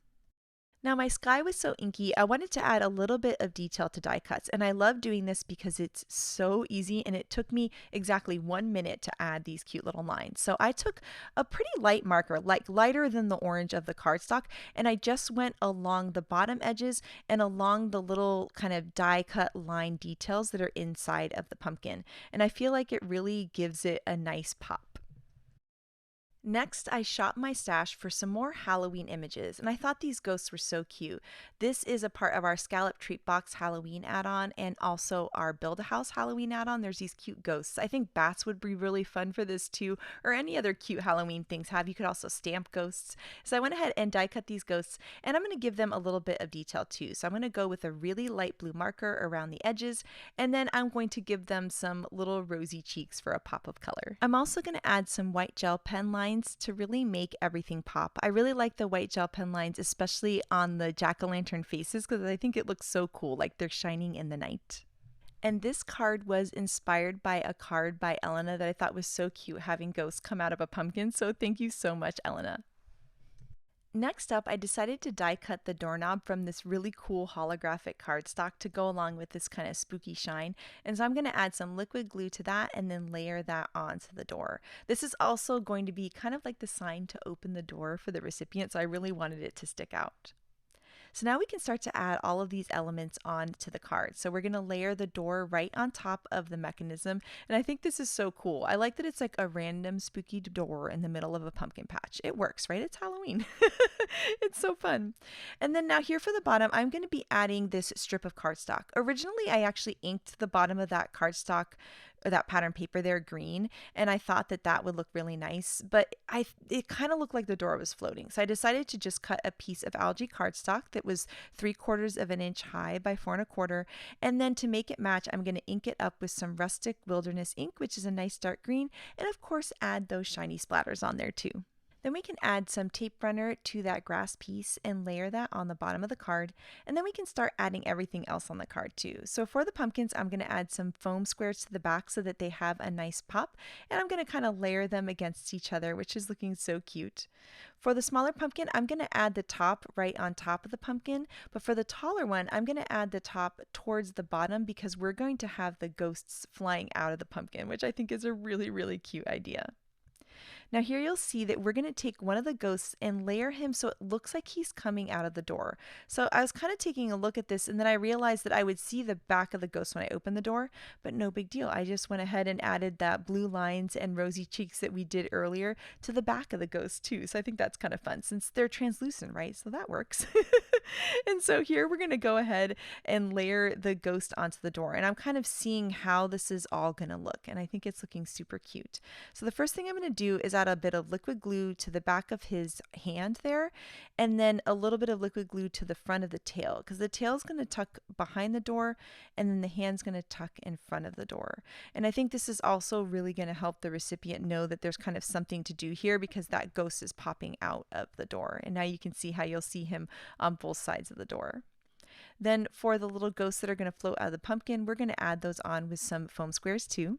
Now my sky was so inky, I wanted to add a little bit of detail to die cuts, and I love doing this because it's so easy and it took me exactly 1 minute to add these cute little lines. So I took a pretty light marker, like lighter than the orange of the cardstock, and I just went along the bottom edges and along the little kind of die cut line details that are inside of the pumpkin. And I feel like it really gives it a nice pop. Next, I shopped my stash for some more Halloween images, and I thought these ghosts were so cute. This is a part of our Scallop Treat Box Halloween add-on and also our Build-A-House Halloween add-on. There's these cute ghosts. I think bats would be really fun for this too, or any other cute Halloween things have. You could also stamp ghosts. So I went ahead and die cut these ghosts, and I'm going to give them a little bit of detail too. So I'm going to go with a really light blue marker around the edges, and then I'm going to give them some little rosy cheeks for a pop of color. I'm also going to add some white gel pen lines to really make everything pop. I really like the white gel pen lines, especially on the jack-o'-lantern faces, because I think it looks so cool, like they're shining in the night. And this card was inspired by a card by Elena that I thought was so cute, having ghosts come out of a pumpkin. So thank you so much, Elena. Next up, I decided to die cut the doorknob from this really cool holographic cardstock to go along with this kind of spooky shine. And so I'm going to add some liquid glue to that and then layer that onto the door. This is also going to be kind of like the sign to open the door for the recipient, so I really wanted it to stick out. So now we can start to add all of these elements onto the card. So we're going to layer the door right on top of the mechanism. And I think this is so cool. I like that it's like a random spooky door in the middle of a pumpkin patch. It works, right? It's Halloween. It's so fun. And then now here for the bottom, I'm going to be adding this strip of cardstock. Originally, I actually inked the bottom of that cardstock or that pattern paper there green, and I thought that that would look really nice, but it kind of looked like the door was floating. So I decided to just cut a piece of algae cardstock that was 3/4 of an inch high by 4 1/4, and then to make it match, I'm going to ink it up with some rustic wilderness ink, which is a nice dark green, and of course add those shiny splatters on there too. Then we can add some tape runner to that grass piece and layer that on the bottom of the card. And then we can start adding everything else on the card too. So for the pumpkins, I'm going to add some foam squares to the back so that they have a nice pop. And I'm going to kind of layer them against each other, which is looking so cute. For the smaller pumpkin, I'm going to add the top right on top of the pumpkin. But for the taller one, I'm going to add the top towards the bottom because we're going to have the ghosts flying out of the pumpkin, which I think is a really, really cute idea. Now here you'll see that we're going to take one of the ghosts and layer him so it looks like he's coming out of the door. So I was kind of taking a look at this and then I realized that I would see the back of the ghost when I opened the door, but no big deal. I just went ahead and added that blue lines and rosy cheeks that we did earlier to the back of the ghost too. So I think that's kind of fun since they're translucent, right? So that works. And so here we're going to go ahead and layer the ghost onto the door. And I'm kind of seeing how this is all going to look. And I think it's looking super cute. So the first thing I'm going to do is add a bit of liquid glue to the back of his hand there, and then a little bit of liquid glue to the front of the tail, because the tail is going to tuck behind the door and then the hand's going to tuck in front of the door. And I think this is also really going to help the recipient know that there's kind of something to do here because that ghost is popping out of the door. And now you can see how you'll see him on both sides of the door. Then for the little ghosts that are going to float out of the pumpkin, we're going to add those on with some foam squares too.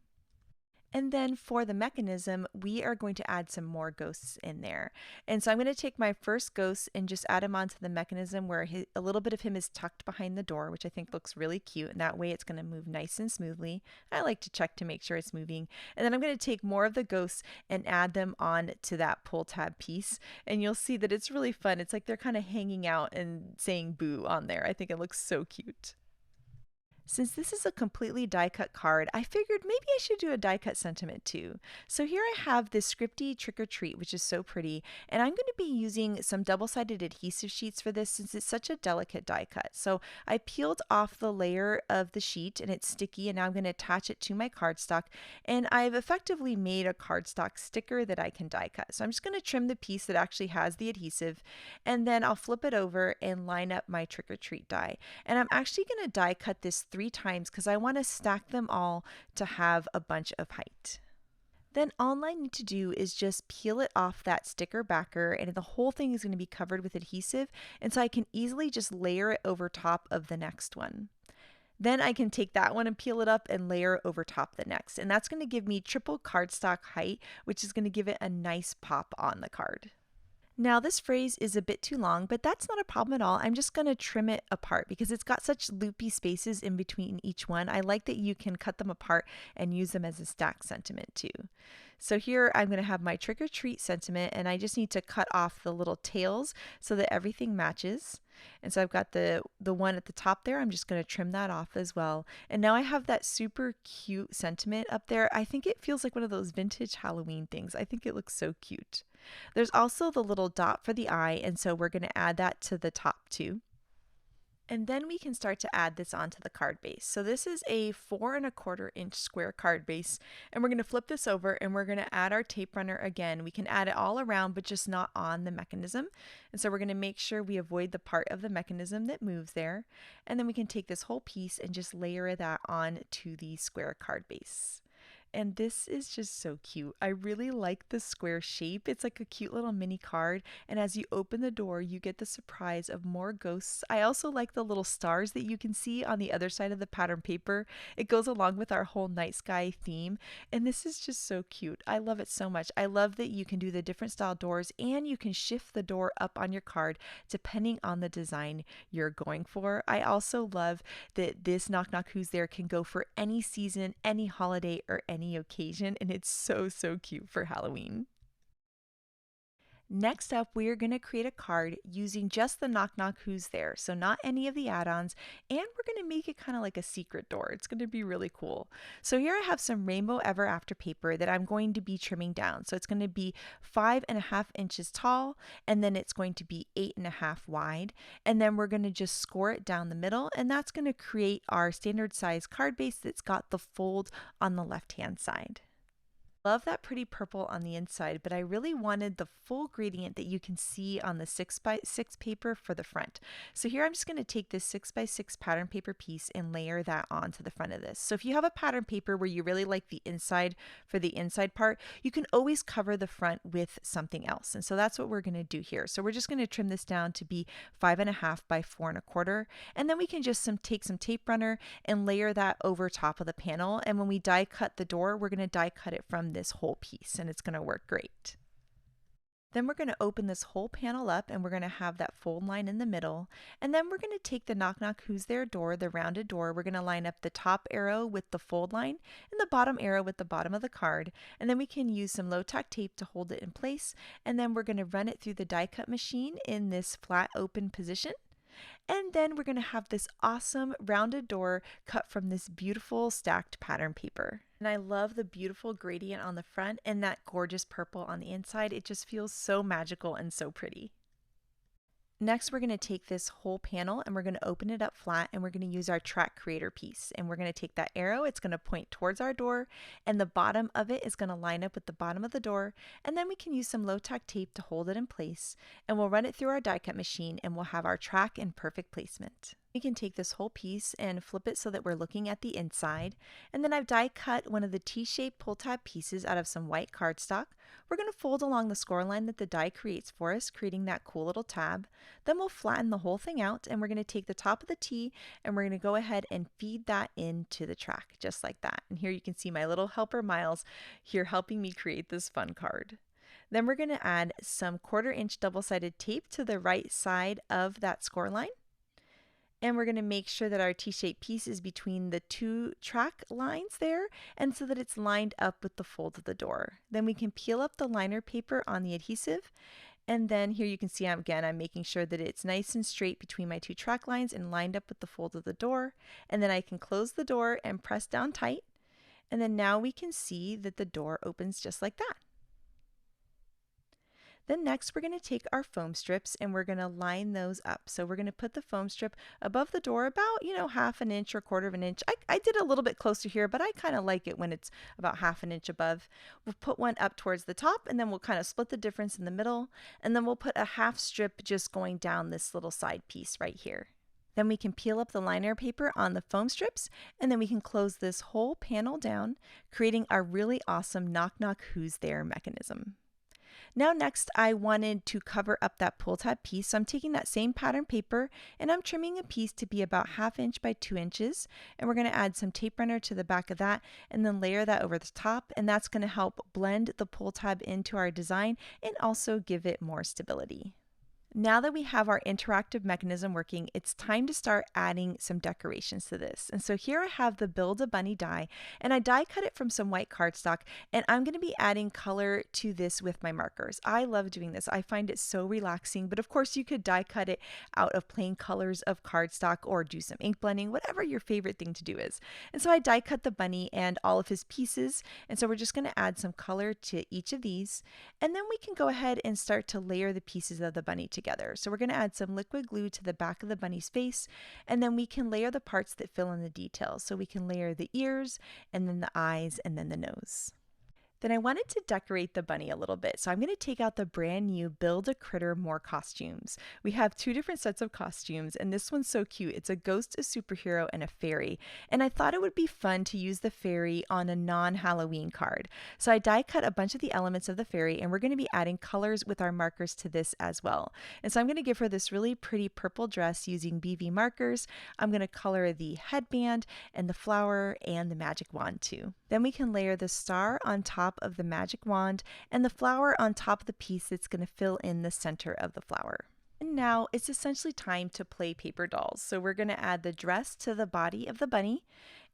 And then for the mechanism, we are going to add some more ghosts in there. And so I'm going to take my first ghost and just add him onto the mechanism where a little bit of him is tucked behind the door, which I think looks really cute. And that way it's going to move nice and smoothly. I like to check to make sure it's moving. And then I'm going to take more of the ghosts and add them on to that pull tab piece. And you'll see that it's really fun. It's like they're kind of hanging out and saying boo on there. I think it looks so cute. Since this is a completely die cut card, I figured maybe I should do a die cut sentiment too. So here I have this scripty trick or treat, which is so pretty, and I'm going to be using some double-sided adhesive sheets for this since it's such a delicate die cut. So I peeled off the layer of the sheet and it's sticky, and now I'm going to attach it to my cardstock, and I've effectively made a cardstock sticker that I can die cut. So I'm just going to trim the piece that actually has the adhesive, and then I'll flip it over and line up my trick or treat die. And I'm actually going to die cut this 3 times because I want to stack them all to have a bunch of height. Then all I need to do is just peel it off that sticker backer, and the whole thing is going to be covered with adhesive, and so I can easily just layer it over top of the next one. Then I can take that one and peel it up and layer over top the next, and that's going to give me triple cardstock height, which is going to give it a nice pop on the card. Now, this phrase is a bit too long, but that's not a problem at all. I'm just going to trim it apart because it's got such loopy spaces in between each one. I like that you can cut them apart and use them as a stack sentiment too. So here I'm going to have my trick or treat sentiment, and I just need to cut off the little tails so that everything matches. And so I've got the one at the top there. I'm just going to trim that off as well. And now I have that super cute sentiment up there. I think it feels like one of those vintage Halloween things. I think it looks so cute. There's also the little dot for the eye, and so we're going to add that to the top too. And then we can start to add this onto the card base. So this is a 4¼ inch square card base, and we're going to flip this over and we're going to add our tape runner again. We can add it all around, but just not on the mechanism. And so we're going to make sure we avoid the part of the mechanism that moves there. And then we can take this whole piece and just layer that on to the square card base. And this is just so cute. I really like the square shape. It's like a cute little mini card. And as you open the door, you get the surprise of more ghosts. I also like the little stars that you can see on the other side of the pattern paper. It goes along with our whole night sky theme. And this is just so cute. I love it so much. I love that you can do the different style doors and you can shift the door up on your card depending on the design you're going for. I also love that this Knock Knock Who's There can go for any season, any holiday, or any occasion, and it's so cute for Halloween. Next up, we are going to create a card using just the Knock Knock Who's There, so not any of the add-ons, and we're going to make it kind of like a secret door. It's going to be really cool. So here I have some Rainbow Ever After paper that I'm going to be trimming down. So it's going to be 5½ inches tall, and then it's going to be 8½ wide, and then we're going to just score it down the middle, and that's going to create our standard size card base that's got the fold on the left-hand side. Love that pretty purple on the inside, but I really wanted the full gradient that you can see on the 6x6 paper for the front. So here I'm just going to take this 6x6 pattern paper piece and layer that onto the front of this. So if you have a pattern paper where you really like the inside for the inside part, you can always cover the front with something else. And so that's what we're going to do here. So we're just going to trim this down to be 5½ by 4¼ and then we can just take some tape runner and layer that over top of the panel. And when we die cut the door, we're going to die cut it from this whole piece, and it's going to work great. Then we're going to open this whole panel up and we're going to have that fold line in the middle. And then we're going to take the Knock Knock Who's There door, the rounded door. We're going to line up the top arrow with the fold line and the bottom arrow with the bottom of the card. And then we can use some low tack tape to hold it in place. And then we're going to run it through the die cut machine in this flat open position. And then we're going to have this awesome rounded door cut from this beautiful stacked pattern paper. And I love the beautiful gradient on the front and that gorgeous purple on the inside. It just feels so magical and so pretty. Next, we're going to take this whole panel and we're going to open it up flat and we're going to use our track creator piece. And we're going to take that arrow, it's going to point towards our door, and the bottom of it is going to line up with the bottom of the door. And then we can use some low tack tape to hold it in place. And we'll run it through our die cut machine and we'll have our track in perfect placement. We can take this whole piece and flip it so that we're looking at the inside. And then I've die cut one of the T-shaped pull tab pieces out of some white cardstock. We're going to fold along the score line that the die creates for us, creating that cool little tab. Then we'll flatten the whole thing out and we're going to take the top of the T and we're going to go ahead and feed that into the track just like that. And here you can see my little helper Miles here helping me create this fun card. Then we're going to add some 1/4 inch double-sided tape to the right side of that score line. And we're going to make sure that our T-shaped piece is between the two track lines there, and so that it's lined up with the fold of the door. Then we can peel up the liner paper on the adhesive, and then here you can see I'm making sure that it's nice and straight between my two track lines and lined up with the fold of the door. And then I can close the door and press down tight, and then now we can see that the door opens just like that. Then next we're going to take our foam strips and we're going to line those up. So we're going to put the foam strip above the door about, 1/2 inch or 1/4 inch. I did a little bit closer here, but I kind of like it when it's about 1/2 inch above. We'll put one up towards the top and then we'll kind of split the difference in the middle. And then we'll put a 1/2 strip just going down this little side piece right here. Then we can peel up the liner paper on the foam strips, and then we can close this whole panel down, creating our really awesome Knock Knock Who's There mechanism. Now next I wanted to cover up that pull tab piece, so I'm taking that same pattern paper and I'm trimming a piece to be about 1/2 inch by 2 inches, and we're going to add some tape runner to the back of that and then layer that over the top, and that's going to help blend the pull tab into our design and also give it more stability. Now that we have our interactive mechanism working, it's time to start adding some decorations to this. And so here I have the Build a Bunny die, and I die cut it from some white cardstock, and I'm going to be adding color to this with my markers. I love doing this. I find it so relaxing, but of course you could die cut it out of plain colors of cardstock or do some ink blending, whatever your favorite thing to do is. And so I die cut the bunny and all of his pieces, and so we're just going to add some color to each of these, and then we can go ahead and start to layer the pieces of the bunny together. So we're going to add some liquid glue to the back of the bunny's face, and then we can layer the parts that fill in the details. So we can layer the ears, and then the eyes, and then the nose. Then I wanted to decorate the bunny a little bit, so I'm going to take out the brand new Build a Critter More costumes. We have 2 different sets of costumes, and this one's so cute. It's a ghost, a superhero, and a fairy. And I thought it would be fun to use the fairy on a non-Halloween card. So I die cut a bunch of the elements of the fairy, and we're going to be adding colors with our markers to this as well. And so I'm going to give her this really pretty purple dress using BV markers. I'm going to color the headband and the flower and the magic wand too. Then we can layer the star on top of the magic wand and the flower on top of the piece that's going to fill in the center of the flower. And now it's essentially time to play paper dolls. So we're going to add the dress to the body of the bunny,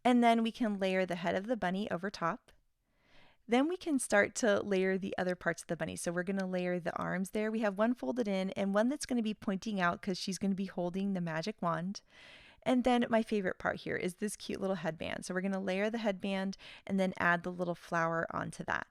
and then we can layer the head of the bunny over top. Then we can start to layer the other parts of the bunny. So we're going to layer the arms there. We have one folded in and one that's going to be pointing out because she's going to be holding the magic wand. And then my favorite part here is this cute little headband. So we're going to layer the headband and then add the little flower onto that.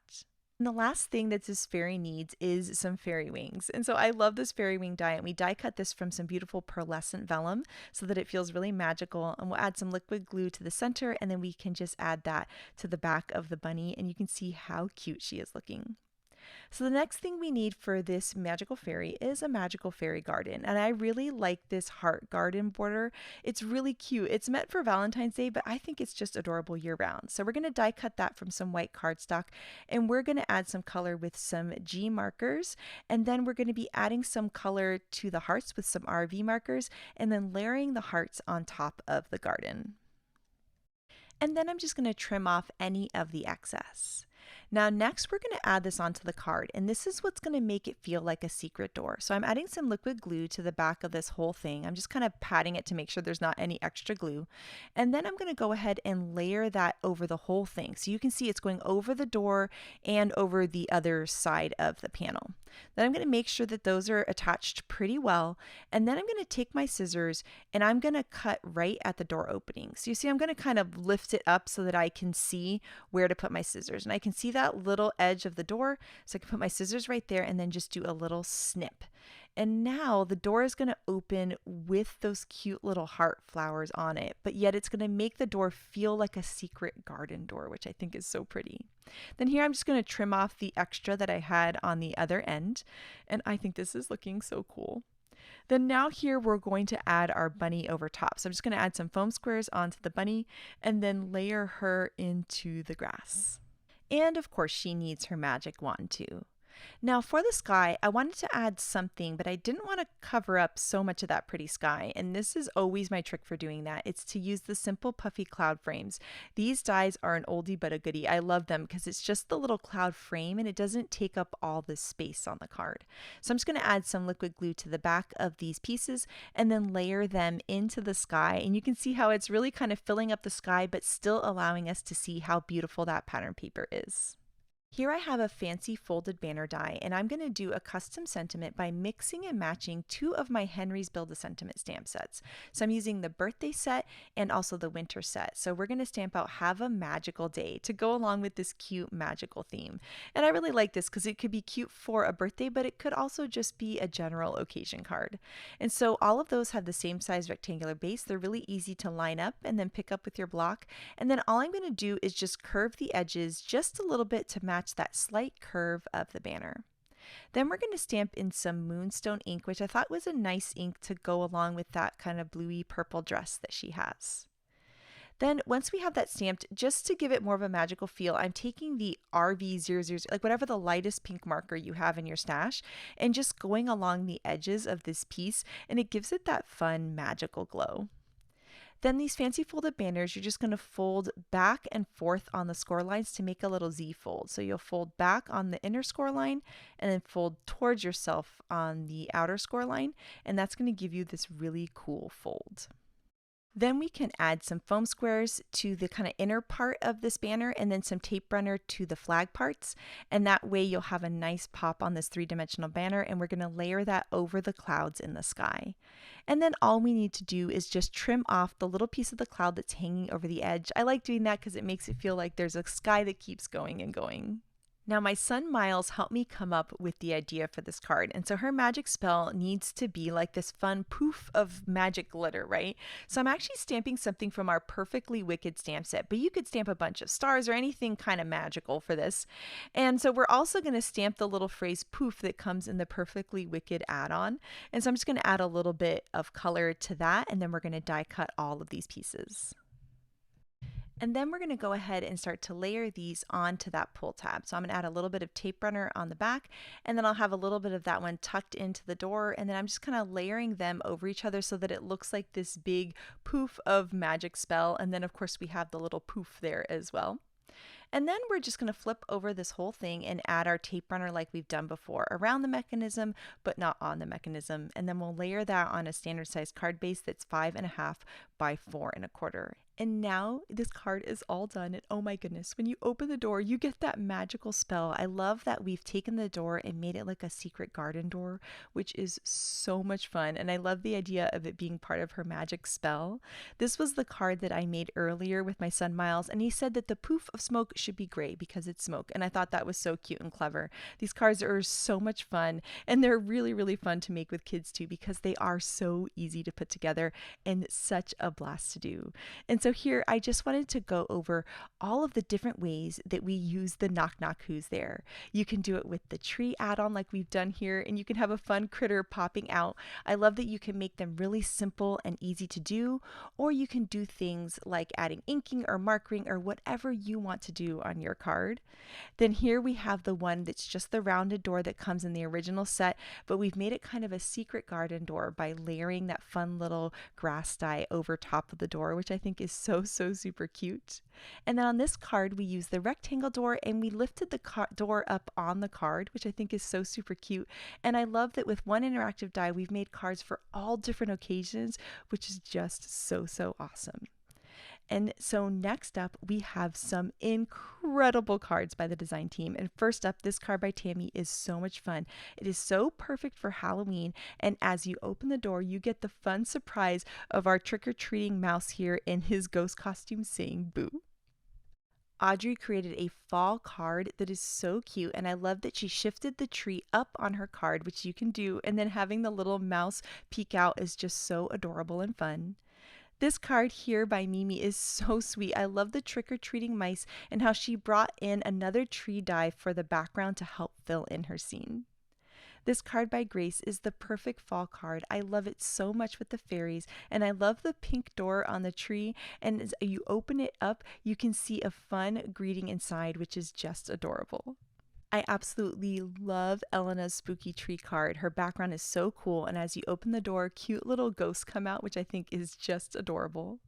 And the last thing that this fairy needs is some fairy wings. And so I love this fairy wing die, and we die cut this from some beautiful pearlescent vellum so that it feels really magical. And we'll add some liquid glue to the center, and then we can just add that to the back of the bunny, and you can see how cute she is looking. So the next thing we need for this magical fairy is a magical fairy garden. And I really like this heart garden border. It's really cute. It's meant for Valentine's Day, but I think it's just adorable year round. So we're going to die cut that from some white cardstock, and we're going to add some color with some G markers. And then we're going to be adding some color to the hearts with some RV markers, and then layering the hearts on top of the garden. And then I'm just going to trim off any of the excess. Now next we're going to add this onto the card, and this is what's going to make it feel like a secret door. So I'm adding some liquid glue to the back of this whole thing. I'm just kind of patting it to make sure there's not any extra glue. And then I'm going to go ahead and layer that over the whole thing. So you can see it's going over the door and over the other side of the panel. Then I'm going to make sure that those are attached pretty well. And then I'm going to take my scissors and I'm going to cut right at the door opening. So you see I'm going to kind of lift it up so that I can see where to put my scissors. And I can see that little edge of the door, so I can put my scissors right there and then just do a little snip. And now the door is going to open with those cute little heart flowers on it, but yet it's going to make the door feel like a secret garden door, which I think is so pretty. Then here I'm just going to trim off the extra that I had on the other end, and I think this is looking so cool. Then now here we're going to add our bunny over top. So I'm just going to add some foam squares onto the bunny and then layer her into the grass. And of course she needs her magic wand too. Now for the sky, I wanted to add something, but I didn't want to cover up so much of that pretty sky. And this is always my trick for doing that. It's to use the simple puffy cloud frames. These dies are an oldie but a goodie. I love them because it's just the little cloud frame and it doesn't take up all the space on the card. So I'm just going to add some liquid glue to the back of these pieces and then layer them into the sky. And you can see how it's really kind of filling up the sky, but still allowing us to see how beautiful that pattern paper is. Here I have a fancy folded banner die, and I'm going to do a custom sentiment by mixing and matching 2 of my Henry's Build-A-Sentiment stamp sets. So I'm using the birthday set and also the winter set. So we're going to stamp out "Have a Magical Day" to go along with this cute magical theme. And I really like this because it could be cute for a birthday, but it could also just be a general occasion card. And so all of those have the same size rectangular base. They're really easy to line up and then pick up with your block. And then all I'm going to do is just curve the edges just a little bit to match that slight curve of the banner. Then we're going to stamp in some Moonstone ink, which I thought was a nice ink to go along with that kind of bluey purple dress that she has. Then once we have that stamped, just to give it more of a magical feel, I'm taking the RV000, like whatever the lightest pink marker you have in your stash, and just going along the edges of this piece, and it gives it that fun magical glow. Then these fancy folded banners, you're just going to fold back and forth on the score lines to make a little Z fold. So you'll fold back on the inner score line and then fold towards yourself on the outer score line, and that's going to give you this really cool fold. Then we can add some foam squares to the kind of inner part of this banner and then some tape runner to the flag parts. And that way you'll have a nice pop on this three-dimensional banner, and we're going to layer that over the clouds in the sky. And then all we need to do is just trim off the little piece of the cloud that's hanging over the edge. I like doing that because it makes it feel like there's a sky that keeps going and going. Now, my son Miles helped me come up with the idea for this card, and so her magic spell needs to be like this fun poof of magic glitter, right? So I'm actually stamping something from our Perfectly Wicked stamp set, but you could stamp a bunch of stars or anything kind of magical for this. And so we're also going to stamp the little phrase poof that comes in the Perfectly Wicked add-on, and so I'm just going to add a little bit of color to that, and then we're going to die cut all of these pieces. And then we're going to go ahead and start to layer these onto that pull tab. So I'm going to add a little bit of tape runner on the back, and then I'll have a little bit of that one tucked into the door, and then I'm just kind of layering them over each other so that it looks like this big poof of magic spell. And then of course we have the little poof there as well. And then we're just going to flip over this whole thing and add our tape runner like we've done before around the mechanism, but not on the mechanism. And then we'll layer that on a standard size card base that's 5.5 by 4.25. And now this card is all done, and oh my goodness, when you open the door, you get that magical spell. I love that we've taken the door and made it like a secret garden door, which is so much fun, and I love the idea of it being part of her magic spell. This was the card that I made earlier with my son Miles, and he said that the poof of smoke should be gray because it's smoke, and I thought that was so cute and clever. These cards are so much fun, and they're really, really fun to make with kids too because they are so easy to put together and such a blast to do. And so here I just wanted to go over all of the different ways that we use the knock knock who's there. You can do it with the tree add-on like we've done here, and you can have a fun critter popping out. I love that you can make them really simple and easy to do, or you can do things like adding inking or markering or whatever you want to do on your card. Then here we have the one that's just the rounded door that comes in the original set, but we've made it kind of a secret garden door by layering that fun little grass dye over top of the door, which I think is so super cute. And then on this card we use the rectangle door, and we lifted the door up on the card, which I think is so super cute. And I love that with one interactive die we've made cards for all different occasions, which is just so awesome. And so next up, we have some incredible cards by the design team. And first up, this card by Tammy is so much fun. It is so perfect for Halloween. And as you open the door, you get the fun surprise of our trick-or-treating mouse here in his ghost costume saying boo. Audrey created a fall card that is so cute, and I love that she shifted the tree up on her card, which you can do, and then having the little mouse peek out is just so adorable and fun. This card here by Mimi is so sweet. I love the trick-or-treating mice and how she brought in another tree die for the background to help fill in her scene. This card by Grace is the perfect fall card. I love it so much with the fairies, and I love the pink door on the tree, and as you open it up, you can see a fun greeting inside, which is just adorable. I absolutely love Elena's spooky tree card. Her background is so cool, and as you open the door, cute little ghosts come out, which I think is just adorable.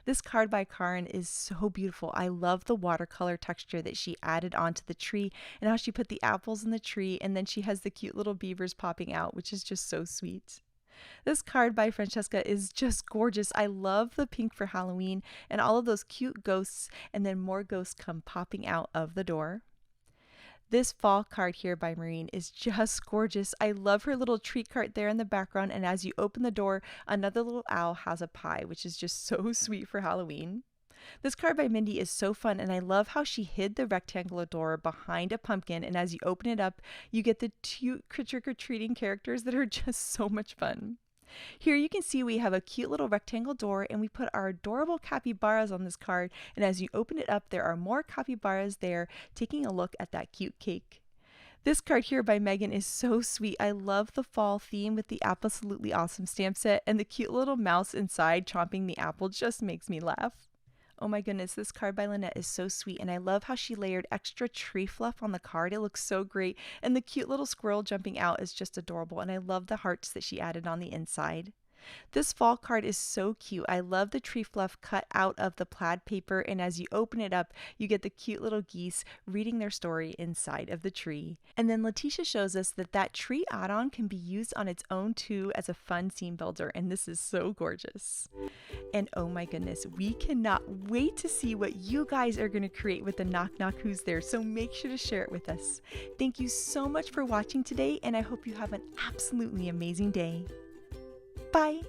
This card by Karen is so beautiful. I love the watercolor texture that she added onto the tree and how she put the apples in the tree, and then she has the cute little beavers popping out, which is just so sweet. This card by Francesca is just gorgeous. I love the pink for Halloween and all of those cute ghosts, and then more ghosts come popping out of the door. This fall card here by Maureen is just gorgeous. I love her little treat cart there in the background, and as you open the door, another little owl has a pie, which is just so sweet for Halloween. This card by Mindy is so fun, and I love how she hid the rectangular door behind a pumpkin, and as you open it up, you get the cute trick-or-treating characters that are just so much fun. Here you can see we have a cute little rectangle door, and we put our adorable capybaras on this card, and as you open it up there are more capybaras there taking a look at that cute cake. This card here by Megan is so sweet. I love the fall theme with the Absolutely Awesome stamp set, and the cute little mouse inside chomping the apple just makes me laugh. Oh my goodness, this card by Lynette is so sweet, and I love how she layered extra tree fluff on the card. It looks so great, and the cute little squirrel jumping out is just adorable, and I love the hearts that she added on the inside. This fall card is so cute. I love the tree fluff cut out of the plaid paper, and as you open it up, you get the cute little geese reading their story inside of the tree. And then Letitia shows us that that tree add-on can be used on its own too as a fun scene builder, and this is so gorgeous. And oh my goodness, we cannot wait to see what you guys are going to create with the Knock Knock Who's There, so make sure to share it with us. Thank you so much for watching today, and I hope you have an absolutely amazing day. Bye!